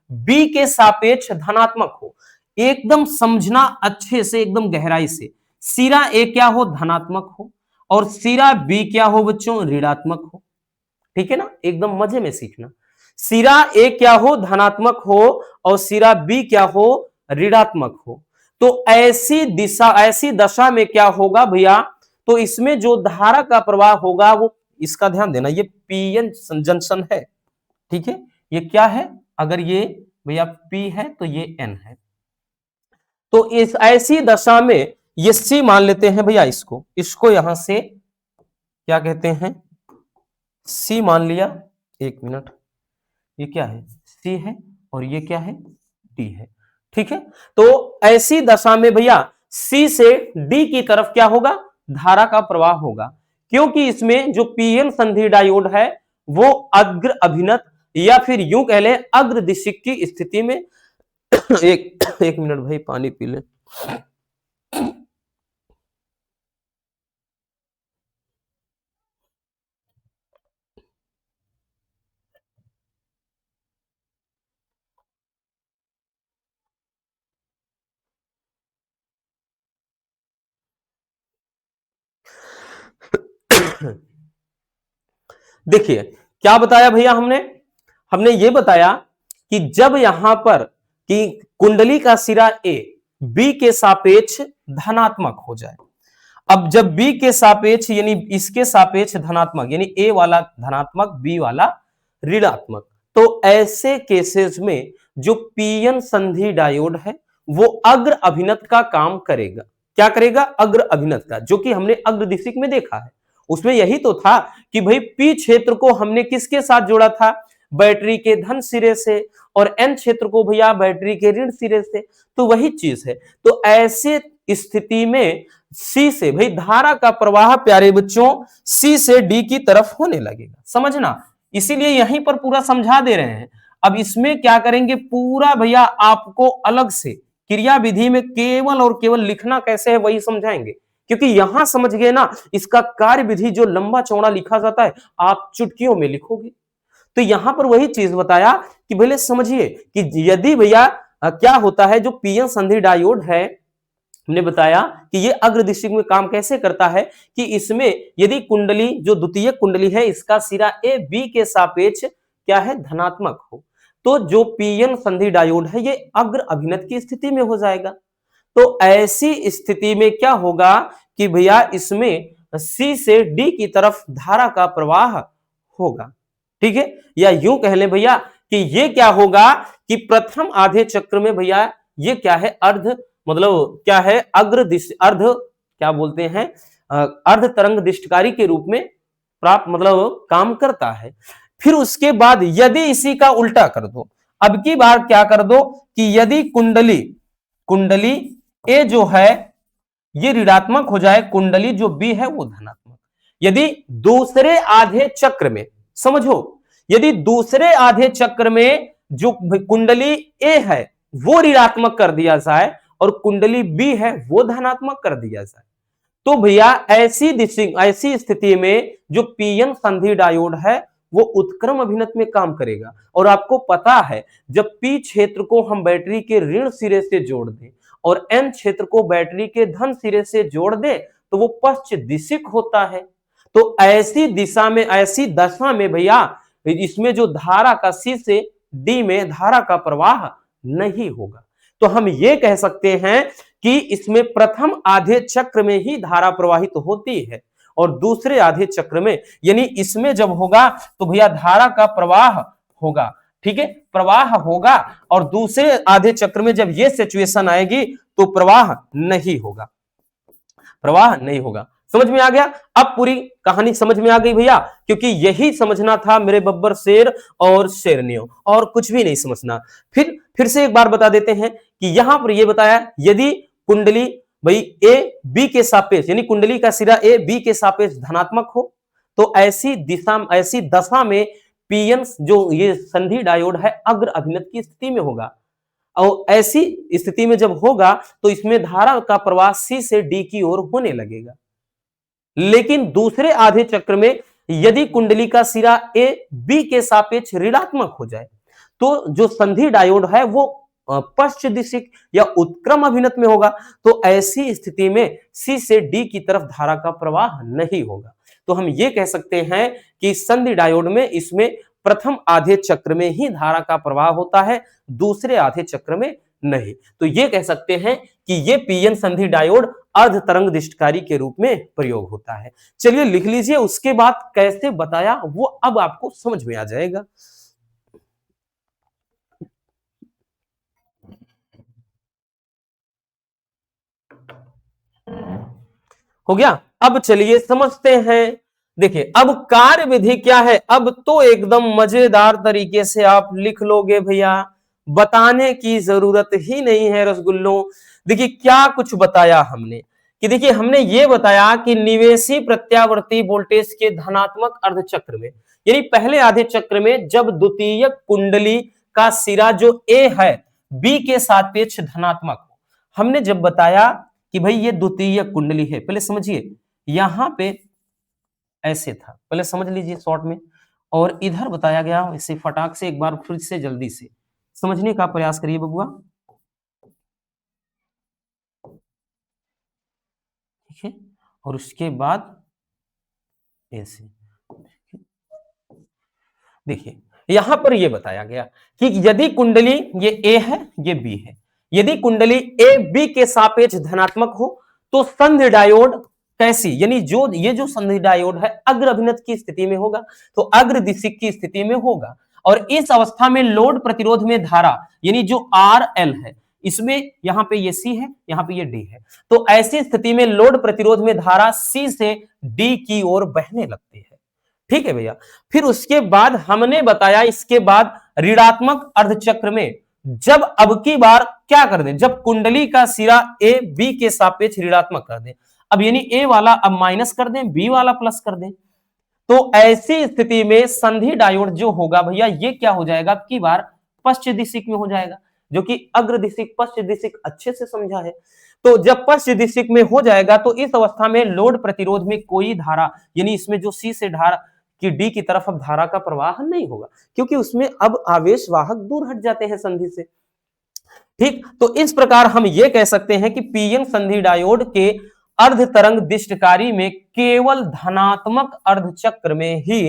बी के सापेक्ष धनात्मक हो। एकदम समझना अच्छे से, एकदम गहराई से, सिरा ए क्या हो, धनात्मक हो, और सिरा बी क्या हो बच्चों, ऋणात्मक हो। ठीक है ना, एकदम मजे में सीखना। सिरा ए क्या हो, धनात्मक हो, और सिरा बी क्या हो, ऋणात्मक हो। तो ऐसी दशा में क्या होगा भैया, तो इसमें जो धारा का प्रवाह होगा वो, इसका ध्यान देना, ये पीएन जंक्शन है। ठीक है, ये क्या है, अगर ये भैया पी है तो ये एन है। तो इस ऐसी दशा में ये सी मान लेते हैं भैया, इसको यहां से क्या कहते हैं, सी मान लिया। एक मिनट, ये क्या है, सी है, और ये क्या है, डी है। ठीक है, तो ऐसी दशा में भैया सी से डी की तरफ क्या होगा, धारा का प्रवाह होगा, क्योंकि इसमें जो पीएन संधि डायोड है वो अग्र अभिनत या फिर यूं कह ले अग्रदिशिक की स्थिति में एक मिनट भाई, पानी पी ले। देखिए क्या बताया भैया हमने ये बताया कि जब यहां पर कि कुंडली का सिरा ए बी के सापेक्ष धनात्मक हो जाए, अब जब बी के सापेक्ष यानी इसके सापेक्ष धनात्मक, यानी ए वाला धनात्मक बी वाला ऋणात्मक, तो ऐसे केसेस में जो पीएन संधि डायोड है वो अग्र अभिनत का काम करेगा। क्या करेगा, अग्र अभिनत का, जो कि हमने अग्रदिशिक में देखा है। उसमें यही तो था कि भाई पी क्षेत्र को हमने किसके साथ जोड़ा था, बैटरी के धन सिरे से, और एन क्षेत्र को भैया बैटरी के ऋण सिरे से। तो वही चीज है। तो ऐसे स्थिति में सी से भाई धारा का प्रवाह प्यारे बच्चों सी से डी की तरफ होने लगेगा, समझना। इसीलिए यहीं पर पूरा समझा दे रहे हैं। अब इसमें क्या करेंगे, पूरा भैया आपको अलग से क्रिया विधि में केवल और केवल लिखना कैसे है वही समझाएंगे, क्योंकि यहां समझ गए ना, इसका कार्य विधि जो लंबा चौड़ा लिखा जाता है आप चुटकियों में लिखोगे। तो यहां पर वही चीज बताया कि भले समझिए कि यदि भैया क्या होता है, जो पीएन संधि डायोड है, हमने बताया कि ये अग्रदिशिक में काम कैसे करता है कि इसमें यदि कुंडली जो द्वितीय कुंडली है इसका सिरा ए बी के सापेक्ष क्या है, धनात्मक हो, तो जो पीएन संधि डायोड है ये अग्र अभिनत की स्थिति में हो जाएगा। तो ऐसी स्थिति में क्या होगा कि भैया इसमें सी से डी की तरफ धारा का प्रवाह होगा। ठीक है, या यूं कह लें भैया कि ये क्या होगा कि प्रथम आधे चक्र में भैया ये क्या है, अर्ध मतलब क्या है, अग्र दिश अर्ध क्या बोलते हैं, अर्ध तरंग दिष्टकारी के रूप में प्राप्त मतलब काम करता है। फिर उसके बाद यदि इसी का उल्टा कर दो, अब की बार क्या कर दो कि यदि कुंडली कुंडली ए जो है ये ऋणात्मक हो जाए, कुंडली जो बी है वो धनात्मक। यदि दूसरे आधे चक्र में, समझो, यदि दूसरे आधे चक्र में जो कुंडली ए है वो ऋणात्मक कर दिया जाए और कुंडली बी है वो धनात्मक कर दिया जाए, तो भैया ऐसी स्थिति में जो पीएन संधि डायोड है वो उत्क्रम अभिनत में काम करेगा। और आपको पता है जब पी क्षेत्र को हम बैटरी के ऋण सिरे से जोड़ दें और एन क्षेत्र को बैटरी के धन सिरे से जोड़ दे तो वो पश्चिम दिशिक होता है। तो ऐसी दिशा में, ऐसी दशा में भैया इसमें जो धारा का सी से डी में धारा का प्रवाह नहीं होगा। तो हम ये कह सकते हैं कि इसमें प्रथम आधे चक्र में ही धारा प्रवाहित होती है और दूसरे आधे चक्र में, यानी इसमें जब होगा तो भैया धारा का प्रवाह होगा। ठीक है, प्रवाह होगा, और दूसरे आधे चक्र में जब ये सिचुएशन आएगी तो प्रवाह नहीं होगा, प्रवाह नहीं होगा। समझ में आ गया? अब पूरी कहानी समझ में आ गई भैया, क्योंकि यही समझना था मेरे बब्बर शेर और शेरनियों, और कुछ भी नहीं समझना। फिर से एक बार बता देते हैं कि यहां पर ये बताया यदि कुंडली भाई ए बी के सापेक्ष, यानी कुंडली का सिरा ए बी के सापेक्ष धनात्मक हो, तो ऐसी दशा में पीएन जो ये संधि डायोड है अग्र अभिनत की स्थिति में होगा। और ऐसी स्थिति में जब होगा तो इसमें धारा का प्रवाह सी से डी की ओर होने लगेगा। लेकिन दूसरे आधे चक्र में यदि कुंडली का सिरा ए बी के सापेक्ष ऋणात्मक हो जाए तो जो संधि डायोड है वो पश्चिम दिशिक या उत्क्रम अभिनत में होगा। तो ऐसी स्थिति में सी से डी की तरफ धारा का प्रवाह नहीं होगा। तो हम ये कह सकते हैं कि संधि डायोड में इसमें प्रथम आधे चक्र में ही धारा का प्रवाह होता है, दूसरे आधे चक्र में नहीं। तो ये कह सकते हैं कि ये पीएन संधि डायोड अर्ध तरंग दिष्टकारी के रूप में प्रयोग होता है। चलिए लिख लीजिए, उसके बाद कैसे बताया वो अब आपको समझ में आ जाएगा। हो गया? अब चलिए समझते हैं। देखिए अब कार्य विधि क्या है, अब तो एकदम मजेदार तरीके से आप लिख लोगे भैया, बताने की जरूरत ही नहीं है रसगुल्लों। देखिए क्या कुछ बताया हमने कि देखिए हमने ये बताया कि निवेशी प्रत्यावर्ती वोल्टेज के धनात्मक अर्धचक्र में, यानी पहले आधे चक्र में जब द्वितीय कुंडली का सिरा जो ए है बी के सापेक्ष धनात्मक हो, हमने जब बताया कि भाई ये द्वितीय कुंडली है, पहले समझिए यहां पे ऐसे था, पहले समझ लीजिए शॉर्ट में, और इधर बताया गया इसे फटाक से एक बार फिर से जल्दी से समझने का प्रयास करिए बबुआ। ठीक है, और उसके बाद ऐसे देखिए यहां पर यह बताया गया कि यदि कुंडली ये ए है ये बी है, यदि कुंडली ए बी के सापेक्ष धनात्मक हो तो संधि डायोड कैसी, यानी जो ये जो संधि डायोड है अग्र अभिनत की स्थिति में होगा, तो अग्र दिशिक की स्थिति में होगा। और इस अवस्था में लोड प्रतिरोध में धारा यानी जो आर एल है, इसमें यहां पे ये सी है, यहां पे ये डी है, तो ऐसी स्थिति में लोड प्रतिरोध में धारा सी से डी की ओर बहने लगती है। ठीक है भैया, फिर उसके बाद हमने बताया इसके बाद ऋणात्मक अर्धचक्र में जब अब की बार क्या कर दें, जब कुंडली का सिरा ए बी के सापेक्ष ऋणात्मक कर दें, अब यानी ए वाला अब माइनस कर दें, बी वाला प्लस कर दें, तो ऐसी स्थिति में संधि डायोड जो होगा भैया ये क्या हो जाएगा, अब की बार पश्चिम दिशिक में हो जाएगा। जो कि अग्र दिशिक पश्च दिशिक अच्छे से समझा है। तो जब पश्च दिशिक में हो जाएगा तो इस अवस्था में लोड प्रतिरोध में कोई धारा, यानी इसमें जो सी से धारा कि डी की तरफ अब धारा का प्रवाह नहीं होगा, क्योंकि उसमें अब आवेश वाहक दूर हट जाते हैं संधि से। ठीक, तो इस प्रकार हम ये कह सकते हैं कि पीएन संधि डायोड के अर्ध तरंग दिष्टकारी में केवल धनात्मक अर्ध चक्र में ही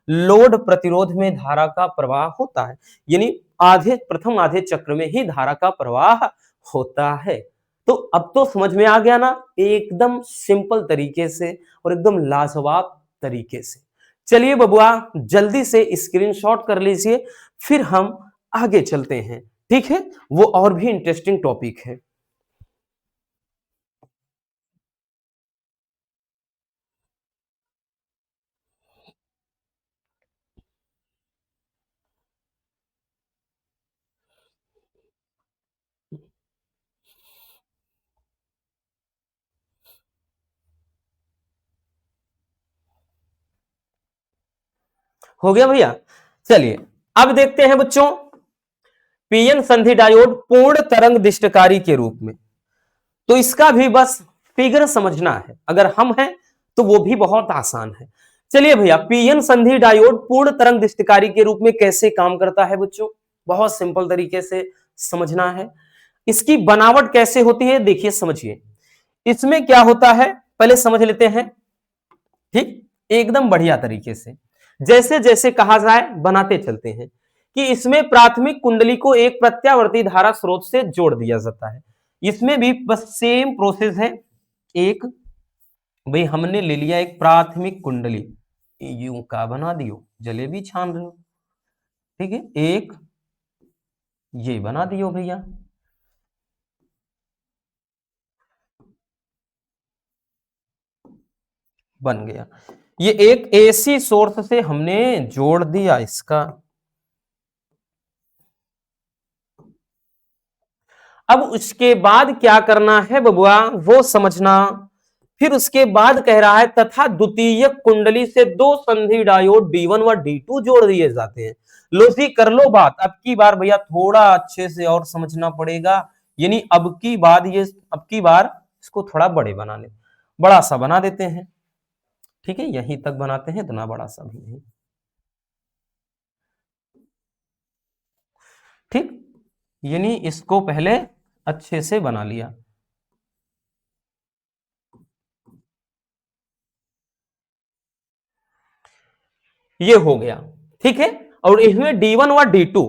लोड प्रतिरोध में धारा का प्रवाह होता है, यानी प्रथम आधे चक्र में ही धारा का प्रवाह होता है। तो अब तो समझ में आ गया ना, एकदम सिंपल तरीके से और एकदम लाजवाब तरीके से। चलिए बबुआ जल्दी से स्क्रीनशॉट कर लीजिए, फिर हम आगे चलते हैं। ठीक है, वो और भी इंटरेस्टिंग टॉपिक है। हो गया भैया। चलिए अब देखते हैं बच्चों पीएन संधि डायोड पूर्ण तरंग दिष्टकारी के रूप में। तो इसका भी बस फिगर समझना है, अगर हम हैं तो वो भी बहुत आसान है। चलिए भैया पीएन संधि डायोड पूर्ण तरंग दिष्टकारी के रूप में कैसे काम करता है बच्चों, बहुत सिंपल तरीके से समझना है। इसकी बनावट कैसे होती है देखिए समझिए। इसमें क्या होता है पहले समझ लेते हैं। ठीक, एकदम बढ़िया तरीके से जैसे जैसे कहा जाए बनाते चलते हैं कि इसमें प्राथमिक कुंडली को एक प्रत्यावर्ती धारा स्रोत से जोड़ दिया जाता है। इसमें भी बस सेम प्रोसेस है। एक भाई हमने ले लिया एक प्राथमिक कुंडली, यूं का बना दियो, जलेबी छान रहे हो, ठीक है, एक ये बना दियो भैया, बन गया। ये एक एसी सोर्स से हमने जोड़ दिया इसका। अब उसके बाद क्या करना है बबुआ वो समझना। फिर उसके बाद कह रहा है तथा द्वितीय कुंडली से दो संधि डायोड D1 व D2 जोड़ दिए जाते हैं। लो जी कर लो बात। अब की बार भैया थोड़ा अच्छे से और समझना पड़ेगा, यानी अब की बार इसको थोड़ा बड़े बना ले, बड़ा सा बना देते हैं। ठीक है, यहीं तक बनाते हैं, इतना बड़ा सा भी नहीं। ठीक, यानी इसको पहले अच्छे से बना लिया। ये हो गया, ठीक है। और इसमें D1 व D2,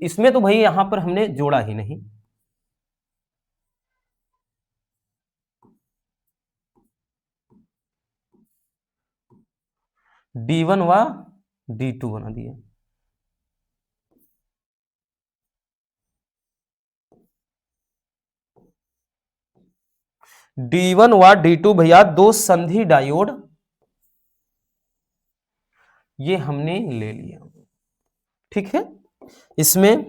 इसमें तो भाई यहां पर हमने जोड़ा ही नहीं। D1 व D2 बना दिए। D1 व D2 भैया दो संधि डायोड ये हमने ले लिया। ठीक है, इसमें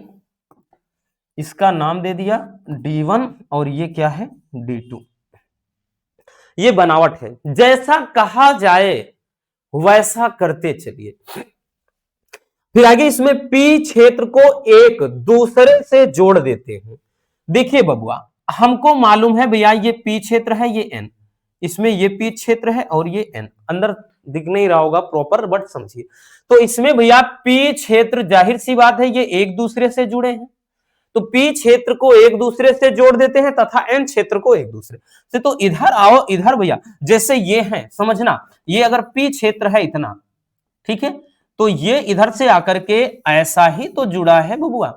इसका नाम दे दिया D1 और ये क्या है D2। ये बनावट है, जैसा कहा जाए वैसा करते चलिए। फिर आगे इसमें P क्षेत्र को एक दूसरे से जोड़ देते हैं। देखिए बबुआ हमको मालूम है भैया ये P क्षेत्र है, ये N, इसमें ये P क्षेत्र है और ये N, अंदर दिख नहीं रहा होगा प्रॉपर बट समझिए। तो इसमें भैया P क्षेत्र जाहिर सी बात है ये एक दूसरे से जुड़े हैं, तो P क्षेत्र को एक दूसरे से जोड़ देते हैं तथा N क्षेत्र को एक दूसरे से। तो इधर आओ, इधर भैया जैसे ये है समझना, ये अगर P क्षेत्र है इतना, ठीक है, तो ये इधर से आकर के ऐसा ही तो जुड़ा है बबुआ।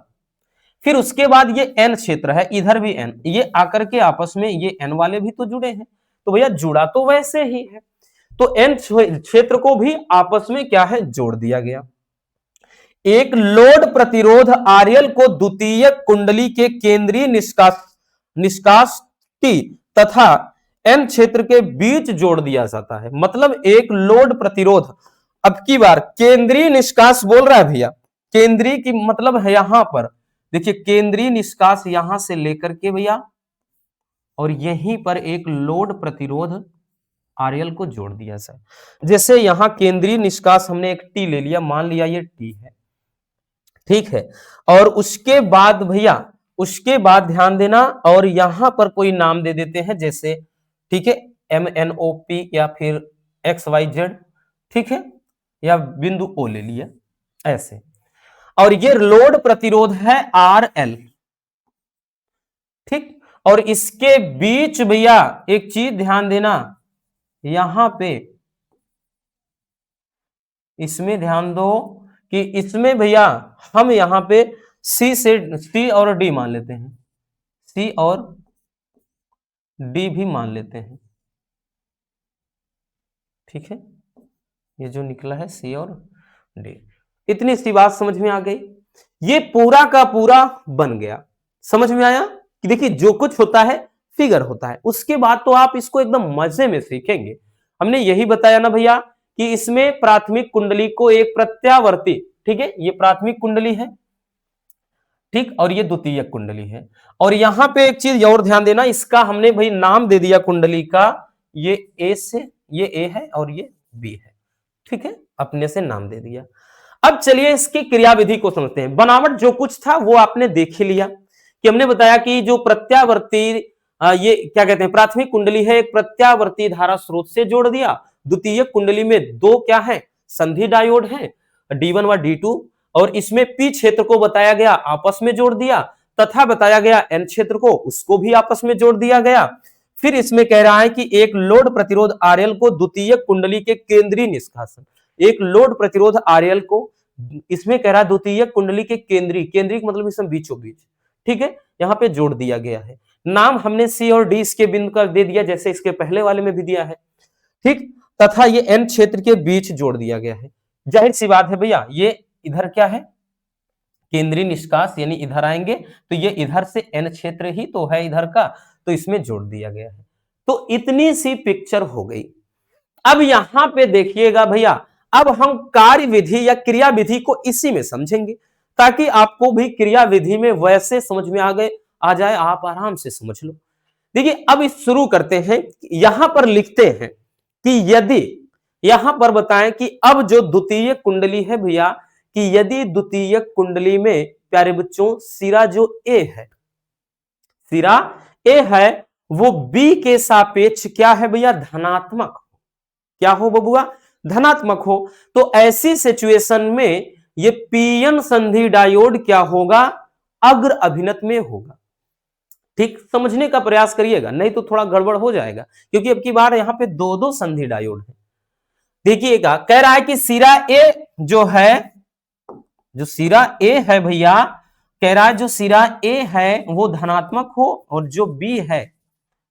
फिर उसके बाद ये N क्षेत्र है, इधर भी N, ये आकर के आपस में ये N वाले भी तो जुड़े हैं, तो भैया जुड़ा तो वैसे ही है। तो N क्षेत्र को भी आपस में क्या है जोड़ दिया गया। एक लोड प्रतिरोध RL को द्वितीय कुंडली के केंद्रीय निष्कास T तथा N क्षेत्र के बीच जोड़ दिया जाता है। मतलब एक लोड प्रतिरोध, अब की बार केंद्रीय निष्कास बोल रहा है भैया, केंद्रीय की मतलब है यहां पर देखिए केंद्रीय निष्कास यहां से लेकर के भैया और यहीं पर एक लोड प्रतिरोध RL को जोड़ दिया जाए। जैसे यहां केंद्रीय निष्कास हमने एक T ले लिया, मान लिया ये T है, ठीक है। और उसके बाद भैया, उसके बाद ध्यान देना, और यहां पर कोई नाम दे देते हैं जैसे, ठीक है, MNOP या फिर XYZ, ठीक है, या बिंदु O ले लिया ऐसे। और ये लोड प्रतिरोध है RL, ठीक। और इसके बीच भैया एक चीज ध्यान देना, यहां पे इसमें ध्यान दो कि इसमें भैया हम यहां पे C और D मान लेते हैं, C और D भी मान लेते हैं, ठीक है। ये जो निकला है C और D, इतनी सी बात समझ में आ गई। ये पूरा का पूरा बन गया, समझ में आया कि देखिए जो कुछ होता है फिगर होता है, उसके बाद तो आप इसको एकदम मजे में सीखेंगे। हमने यही बताया ना भैया कि इसमें प्राथमिक कुंडली को एक प्रत्यावर्ती, ठीक है, ये प्राथमिक कुंडली है, ठीक, और ये द्वितीयक कुंडली है। और यहां पे एक चीज और ध्यान देना, इसका हमने भाई नाम दे दिया कुंडली का, ये ए से, ये ए है और ये बी है, ठीक है, अपने से नाम दे दिया। अब चलिए इसकी क्रियाविधि को समझते हैं। बनावट जो कुछ था वो आपने देख ही लिया कि हमने बताया कि जो प्रत्यावर्ती, ये क्या कहते हैं, प्राथमिक कुंडली है, एक प्रत्यावर्ती धारा स्रोत से जोड़ दिया। द्वितीय कुंडली में दो क्या है, संधि डायोड है, D1 व D2, और इसमें P क्षेत्र को बताया गया, आपस में जोड़ दिया, तथा बताया गया N क्षेत्र को, उसको भी आपस में जोड़ दिया गया। फिर इसमें कह रहा है कि एक लोड प्रतिरोध RL को द्वितीय कुंडली के केंद्रीय निष्कासन, एक लोड प्रतिरोध RL को, इसमें कह रहा है द्वितीय कुंडली के केंद्रीय, केंद्रीय मतलब इसमें बीचों बीच, ठीक है, यहां पे जोड़ दिया गया है। नाम हमने C और D इसके बिंदु का दे दिया जैसे इसके पहले वाले में भी दिया है, ठीक, तथा ये N क्षेत्र के बीच जोड़ दिया गया है। जाहिर सी बात है भैया, ये इधर क्या है, केंद्रीय निष्कास, यानी इधर आएंगे तो ये इधर से N क्षेत्र ही तो है इधर का, तो इसमें जोड़ दिया गया है। तो इतनी सी पिक्चर हो गई। अब यहां पे देखिएगा भैया, अब हम कार्य विधि या क्रिया विधि को इसी में समझेंगे, ताकि आपको भी क्रिया विधि में वैसे समझ में आ जाए, आप आराम से समझ लो। देखिए अब इस शुरू करते हैं, यहां पर लिखते हैं कि यदि, यहां पर बताएं कि अब जो द्वितीय कुंडली है भैया, कि यदि द्वितीय कुंडली में प्यारे बच्चों सिरा जो ए है, सिरा ए है, वो बी के सापेक्ष क्या है भैया, धनात्मक, क्या हो बबुआ, धनात्मक हो, तो ऐसी सिचुएशन में ये पीएन संधि डायोड क्या होगा, अग्र अभिनत में होगा। ठीक, समझने का प्रयास करिएगा, नहीं तो थोड़ा गड़बड़ हो जाएगा, क्योंकि अब की बार यहां पे दो दो संधि डायोड है। देखिएगा, कह रहा है कि सिरा ए जो है, जो सिरा ए है भैया, कह रहा है जो सिरा ए है वो धनात्मक हो और जो बी है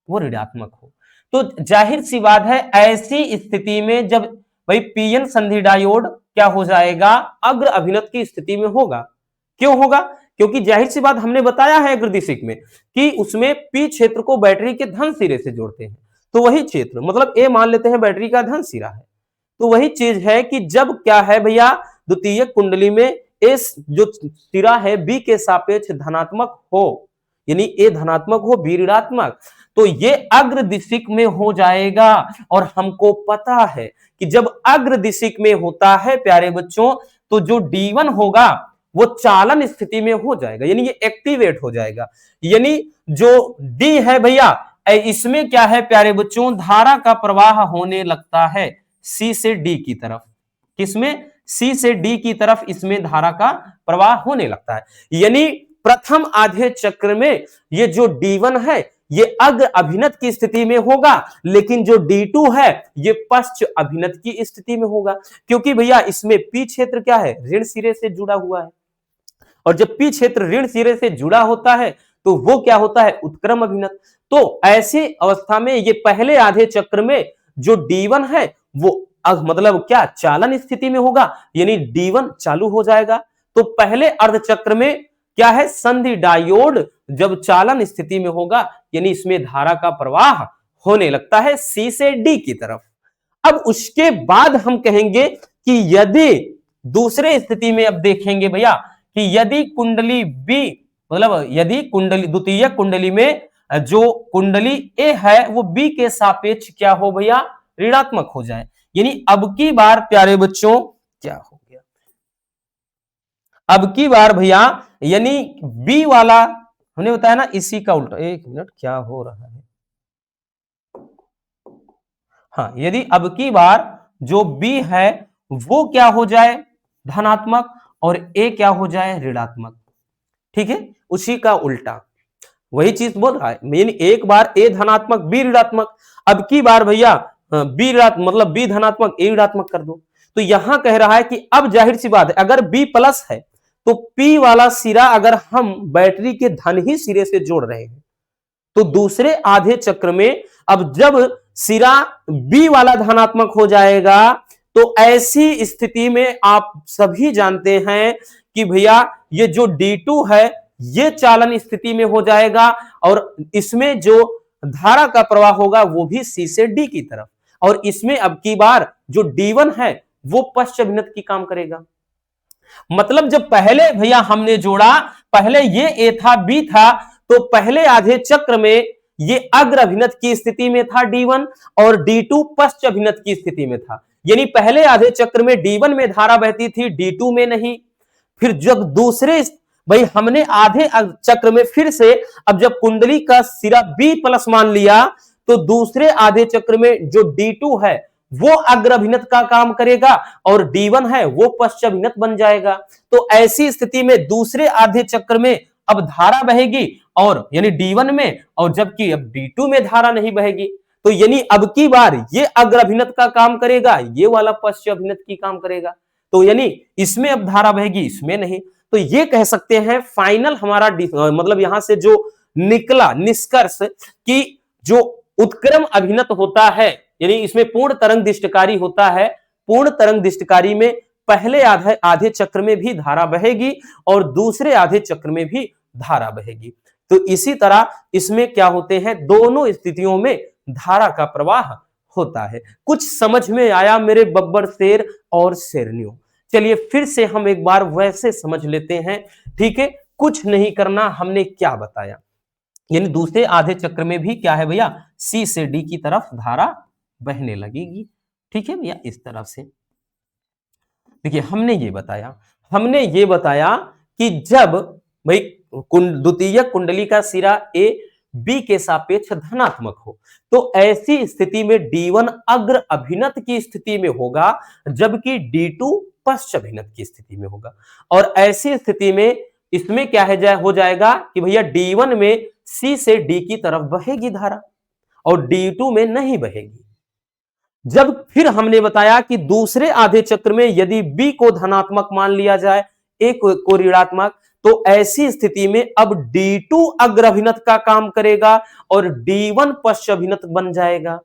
वो ऋणात्मक हो। तो जाहिर सी बात है, ऐसी स्थिति में जब भाई पीएन संधि डायोड क्या हो जाएगा, अग्र अभिनत की स्थिति में होगा। क्यों होगा, क्योंकि जाहिर सी बात हमने बताया है अग्रदिशिक में कि उसमें पी क्षेत्र को बैटरी के धन सिरे से जोड़ते हैं, तो वही क्षेत्र मतलब ए मान लेते हैं बैटरी का धन सिरा है, तो वही चीज है कि जब क्या है भैया, द्वितीय कुंडली में इस जो सिरा है बी के सापेक्ष धनात्मक हो, यानी ए धनात्मक हो बी ऋणात्मक, तो ये अग्र दिशिक में हो जाएगा। और हमको पता है कि जब अग्र दिशिक में होता है प्यारे बच्चों, तो जो D1 होगा वो चालन स्थिति में हो जाएगा, यानी ये एक्टिवेट हो जाएगा। यानी जो D है भैया, इसमें क्या है प्यारे बच्चों, धारा का प्रवाह होने लगता है C से D की तरफ, किसमें, C से D की तरफ इसमें धारा का प्रवाह होने लगता है। यानी प्रथम आधे चक्र में ये जो D1 है ये अग्र अभिनत की स्थिति में होगा, लेकिन जो D2 है ये पश्च अभिनत की स्थिति में होगा, क्योंकि भैया इसमें P क्षेत्र क्या है, ऋण सिरे से जुड़ा हुआ है, और जब P क्षेत्र ऋण सिरे से जुड़ा होता है तो वो क्या होता है, उत्क्रम अभिनत। तो ऐसी अवस्था में ये पहले आधे चक्र में जो D1 है वो मतलब क्या, चालन स्थिति में होगा, यानी D1 चालू हो जाएगा। तो पहले अर्ध चक्र में क्या है, संधि डायोड जब चालन स्थिति में होगा, यानी इसमें धारा का प्रवाह होने लगता है C से D की तरफ। अब उसके बाद हम कहेंगे कि यदि दूसरे स्थिति में, अब देखेंगे भैया कि यदि कुंडली बी, मतलब यदि कुंडली द्वितीय कुंडली में जो कुंडली ए है वो बी के सापेक्ष क्या हो भैया, ऋणात्मक हो जाए, यानी अब की बार प्यारे बच्चों क्या हो गया, अब की बार भैया यानी बी वाला हमने बताया ना, इसी का उल्टा, एक मिनट क्या हो रहा है, हाँ, यदि अब की बार जो बी है वो क्या हो जाए धनात्मक और ए क्या हो जाए ऋणात्मक, ठीक है, उसी का उल्टा वही चीज बोल रहा है, यानी एक बार ए धनात्मक बी ऋणात्मक, अब की बार भैया बी मतलब बी धनात्मक ए ऋणात्मक कर दो। तो यहां कह रहा है कि अब जाहिर सी बात है अगर बी प्लस है तो पी वाला सिरा अगर हम बैटरी के धन ही सिरे से जोड़ रहे हैं तो दूसरे आधे चक्र में अब जब सिरा बी वाला धनात्मक हो जाएगा तो ऐसी स्थिति में आप सभी जानते हैं कि भैया ये जो D2 है ये चालन स्थिति में हो जाएगा और इसमें जो धारा का प्रवाह होगा वो भी C से D की तरफ, और इसमें अब की बार जो D1 है वो पश्चाभिन्नत की काम करेगा। मतलब जब पहले भैया हमने जोड़ा, पहले ये ए था बी था, तो पहले आधे चक्र में ये अग्र अभिन्नत की स्थिति में था D1 और D2 पश्च अभिन्नत की स्थिति में था, यानी पहले आधे चक्र में D1 में धारा बहती थी D2 में नहीं। फिर जब दूसरे भाई हमने आधे चक्र में फिर से अब जब कुंडली का सिरा B प्लस मान लिया तो दूसरे आधे चक्र में जो D2 है वो अग्र अभिन्नत का काम करेगा और D1 है वो पश्च अभिन्नत बन जाएगा। तो ऐसी स्थिति में दूसरे आधे चक्र में अब धारा बहेगी और यानी D1 में, और जबकि अब D2 में धारा नहीं बहेगी, तो यानी अब की बार ये अग्र अभिन्नत का काम करेगा, ये वाला पश्च अभिन्नत की काम करेगा, तो यानी इसमें अब धारा बहेगी इसमें नहीं। तो ये कह सकते हैं फाइनल हमारा मतलब यहां से जो निकला निष्कर्ष कि जो उत्क्रम अभिन्नत होता है यानी इसमें पूर्ण तरंग दिष्टकारी होता है, पूर्ण तरंग दिष्टकारी में पहले आधे चक्र में भी धारा बहेगी और दूसरे आधे चक्र में भी धारा बहेगी। तो इसी तरह इसमें क्या होते हैं, दोनों स्थितियों में धारा का प्रवाह होता है। कुछ समझ में आया मेरे बब्बर शेर और शेरनियों? चलिए फिर से हम एक बार वैसे समझ लेते हैं, ठीक है। कुछ नहीं करना, हमने क्या बताया, यानी दूसरे आधे चक्र में भी क्या है भैया, सी से डी की तरफ धारा बहने लगेगी, ठीक है भैया। इस तरफ से देखिए हमने ये बताया कि जब भाई द्वितीय कुंडली का सिरा ए बी के सापेक्ष धनात्मक हो तो ऐसी स्थिति में D1 अग्र अभिन्नत की स्थिति में होगा जबकि D2 पश्च अभिन्नत की स्थिति में होगा, और ऐसी स्थिति में इसमें क्या है हो जाएगा कि भैया D1 में C से D की तरफ बहेगी धारा और D2 में नहीं बहेगी। जब फिर हमने बताया कि दूसरे आधे चक्र में यदि B को धनात्मक मान लिया जाए, A को ऋणात्मक, तो ऐसी स्थिति में अब D2 अग्र अभिन्नत का काम करेगा और D1 पश्च अभिन्नत बन जाएगा।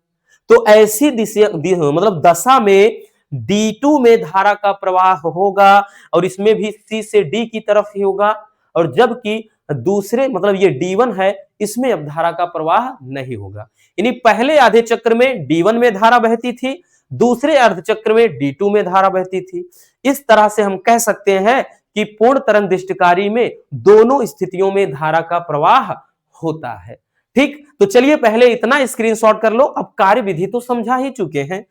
तो ऐसी मतलब दशा में D2 में धारा का प्रवाह होगा और इसमें भी C से D की तरफ ही होगा, और जबकि दूसरे मतलब ये D1 है इसमें अब धारा का प्रवाह नहीं होगा। यानी पहले आधे चक्र में D1 में धारा बहती थी, दूसरे अर्ध चक्र में D2 में धारा बहती थी। इस तरह से हम कह सकते हैं कि पूर्ण तरंग दिष्टकारी में दोनों स्थितियों में धारा का प्रवाह होता है, ठीक। तो चलिए पहले इतना स्क्रीनशॉट कर लो, अब कार्य विधि तो समझा ही चुके हैं।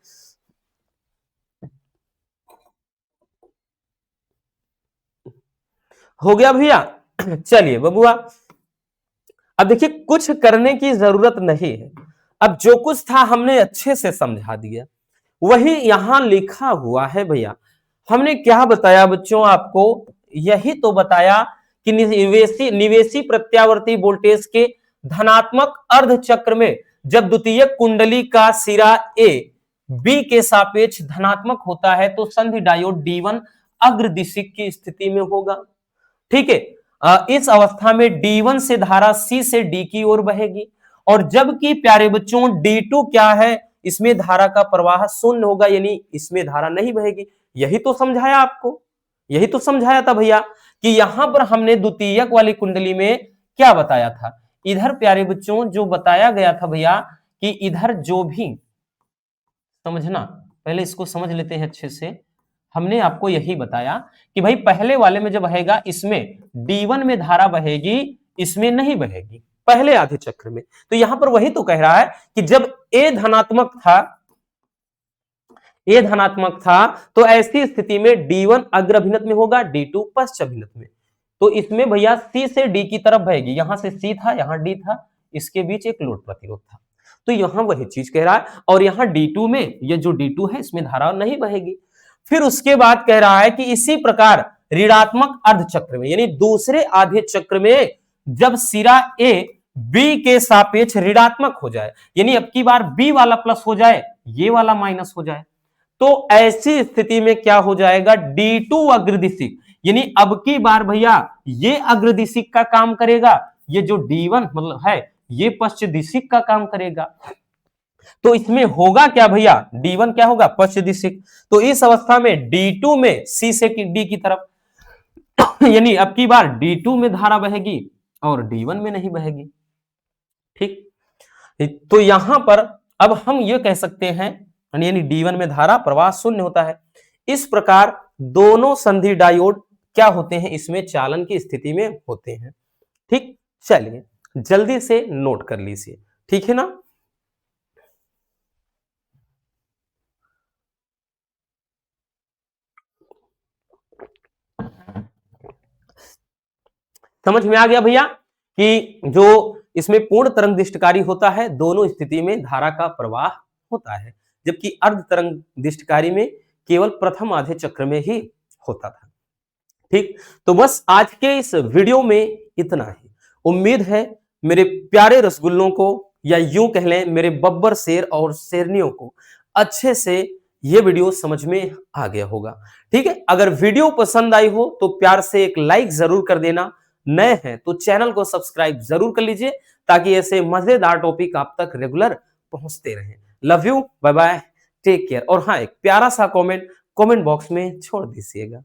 हो गया भैया? चलिए बबुआ, अब देखिए कुछ करने की जरूरत नहीं है, अब जो कुछ था हमने अच्छे से समझा दिया, वही यहां लिखा हुआ है भैया। हमने क्या बताया बच्चों आपको, यही तो बताया कि निवेशी प्रत्यावर्ती वोल्टेज के धनात्मक अर्ध चक्र में जब द्वितीय कुंडली का सिरा ए बी के सापेक्ष धनात्मक होता है तो संधि डायोड D1 अग्रदिशिक की स्थिति में होगा, ठीक है। इस अवस्था में D1 से धारा C से D की ओर बहेगी, और जबकि प्यारे बच्चों D2 क्या है, इसमें धारा का प्रवाह शून्य होगा, यानी इसमें धारा नहीं बहेगी। यही तो समझाया आपको, यही तो समझाया था भैया कि यहां पर हमने द्वितीयक वाली कुंडली में क्या बताया था। इधर प्यारे बच्चों जो बताया गया था भैया कि इधर जो भी समझना, पहले इसको समझ लेते हैं अच्छे से। हमने आपको यही बताया कि भाई पहले वाले में जब बहेगा इसमें D1 में धारा बहेगी, इसमें नहीं बहेगी पहले आधे चक्र में। तो यहां पर वही तो कह रहा है कि जब A धनात्मक था, ए धनात्मक था, तो ऐसी स्थिति में D1 अग्र अभिनत में होगा, D2 पश्च अभिनत में। तो इसमें भैया C से D की तरफ बहेगी, यहां से C था, यहां D था, इसके बीच एक लोड प्रतिरोध था, तो यहां वही चीज कह रहा है। और यहां D2 में, ये जो D2 है इसमें धारा नहीं बहेगी। फिर उसके बाद कह रहा है कि इसी प्रकार ऋणात्मक अर्ध चक्र में, यानी दूसरे आधे चक्र में जब सिरा A B के सापेक्ष ऋणात्मक हो जाए, यानी अब की बार B वाला प्लस हो जाए, ये वाला माइनस हो जाए, तो ऐसी स्थिति में क्या हो जाएगा, D2 अग्रदिशिक, यानी अब की बार भैया ये अग्रदिशिक का काम करेगा, ये जो D1 मतलब है ये पश्चिम दिशिक का काम करेगा। तो इसमें होगा क्या भैया, D1 क्या होगा, पश्चिम दिशिक। तो इस अवस्था में D2 में C से D की तरफ यानी अब की बार D2 में धारा बहेगी और D1 में नहीं बहेगी। ठीक, तो यहां पर अब हम ये कह सकते हैं, यानी D1 में धारा प्रवाह शून्य होता है। इस प्रकार दोनों संधि डायोड क्या होते हैं, इसमें चालन की स्थिति में होते हैं। ठीक, चलिए जल्दी से नोट कर लीजिए, ठीक है ना। समझ में आ गया भैया कि जो इसमें पूर्ण तरंग दिष्टकारी होता है, दोनों स्थिति में धारा का प्रवाह होता है, जबकि अर्ध तरंग दिष्टकारी में केवल प्रथम आधे चक्र में ही होता था। ठीक, तो बस आज के इस वीडियो में इतना ही। उम्मीद है मेरे प्यारे रसगुल्लों को, या यूं कह लें मेरे बब्बर शेर और शेरनियों को, अच्छे से ये वीडियो समझ में आ गया होगा। ठीक है, अगर वीडियो पसंद आई हो तो प्यार से एक लाइक जरूर कर देना, नए हैं तो चैनल को सब्सक्राइब जरूर कर लीजिए, ताकि ऐसे मजेदार टॉपिक आप तक रेगुलर पहुंचते रहें। Love you, bye bye, take care. और हाँ, एक प्यारा सा कमेंट बॉक्स में छोड़ दीजिएगा।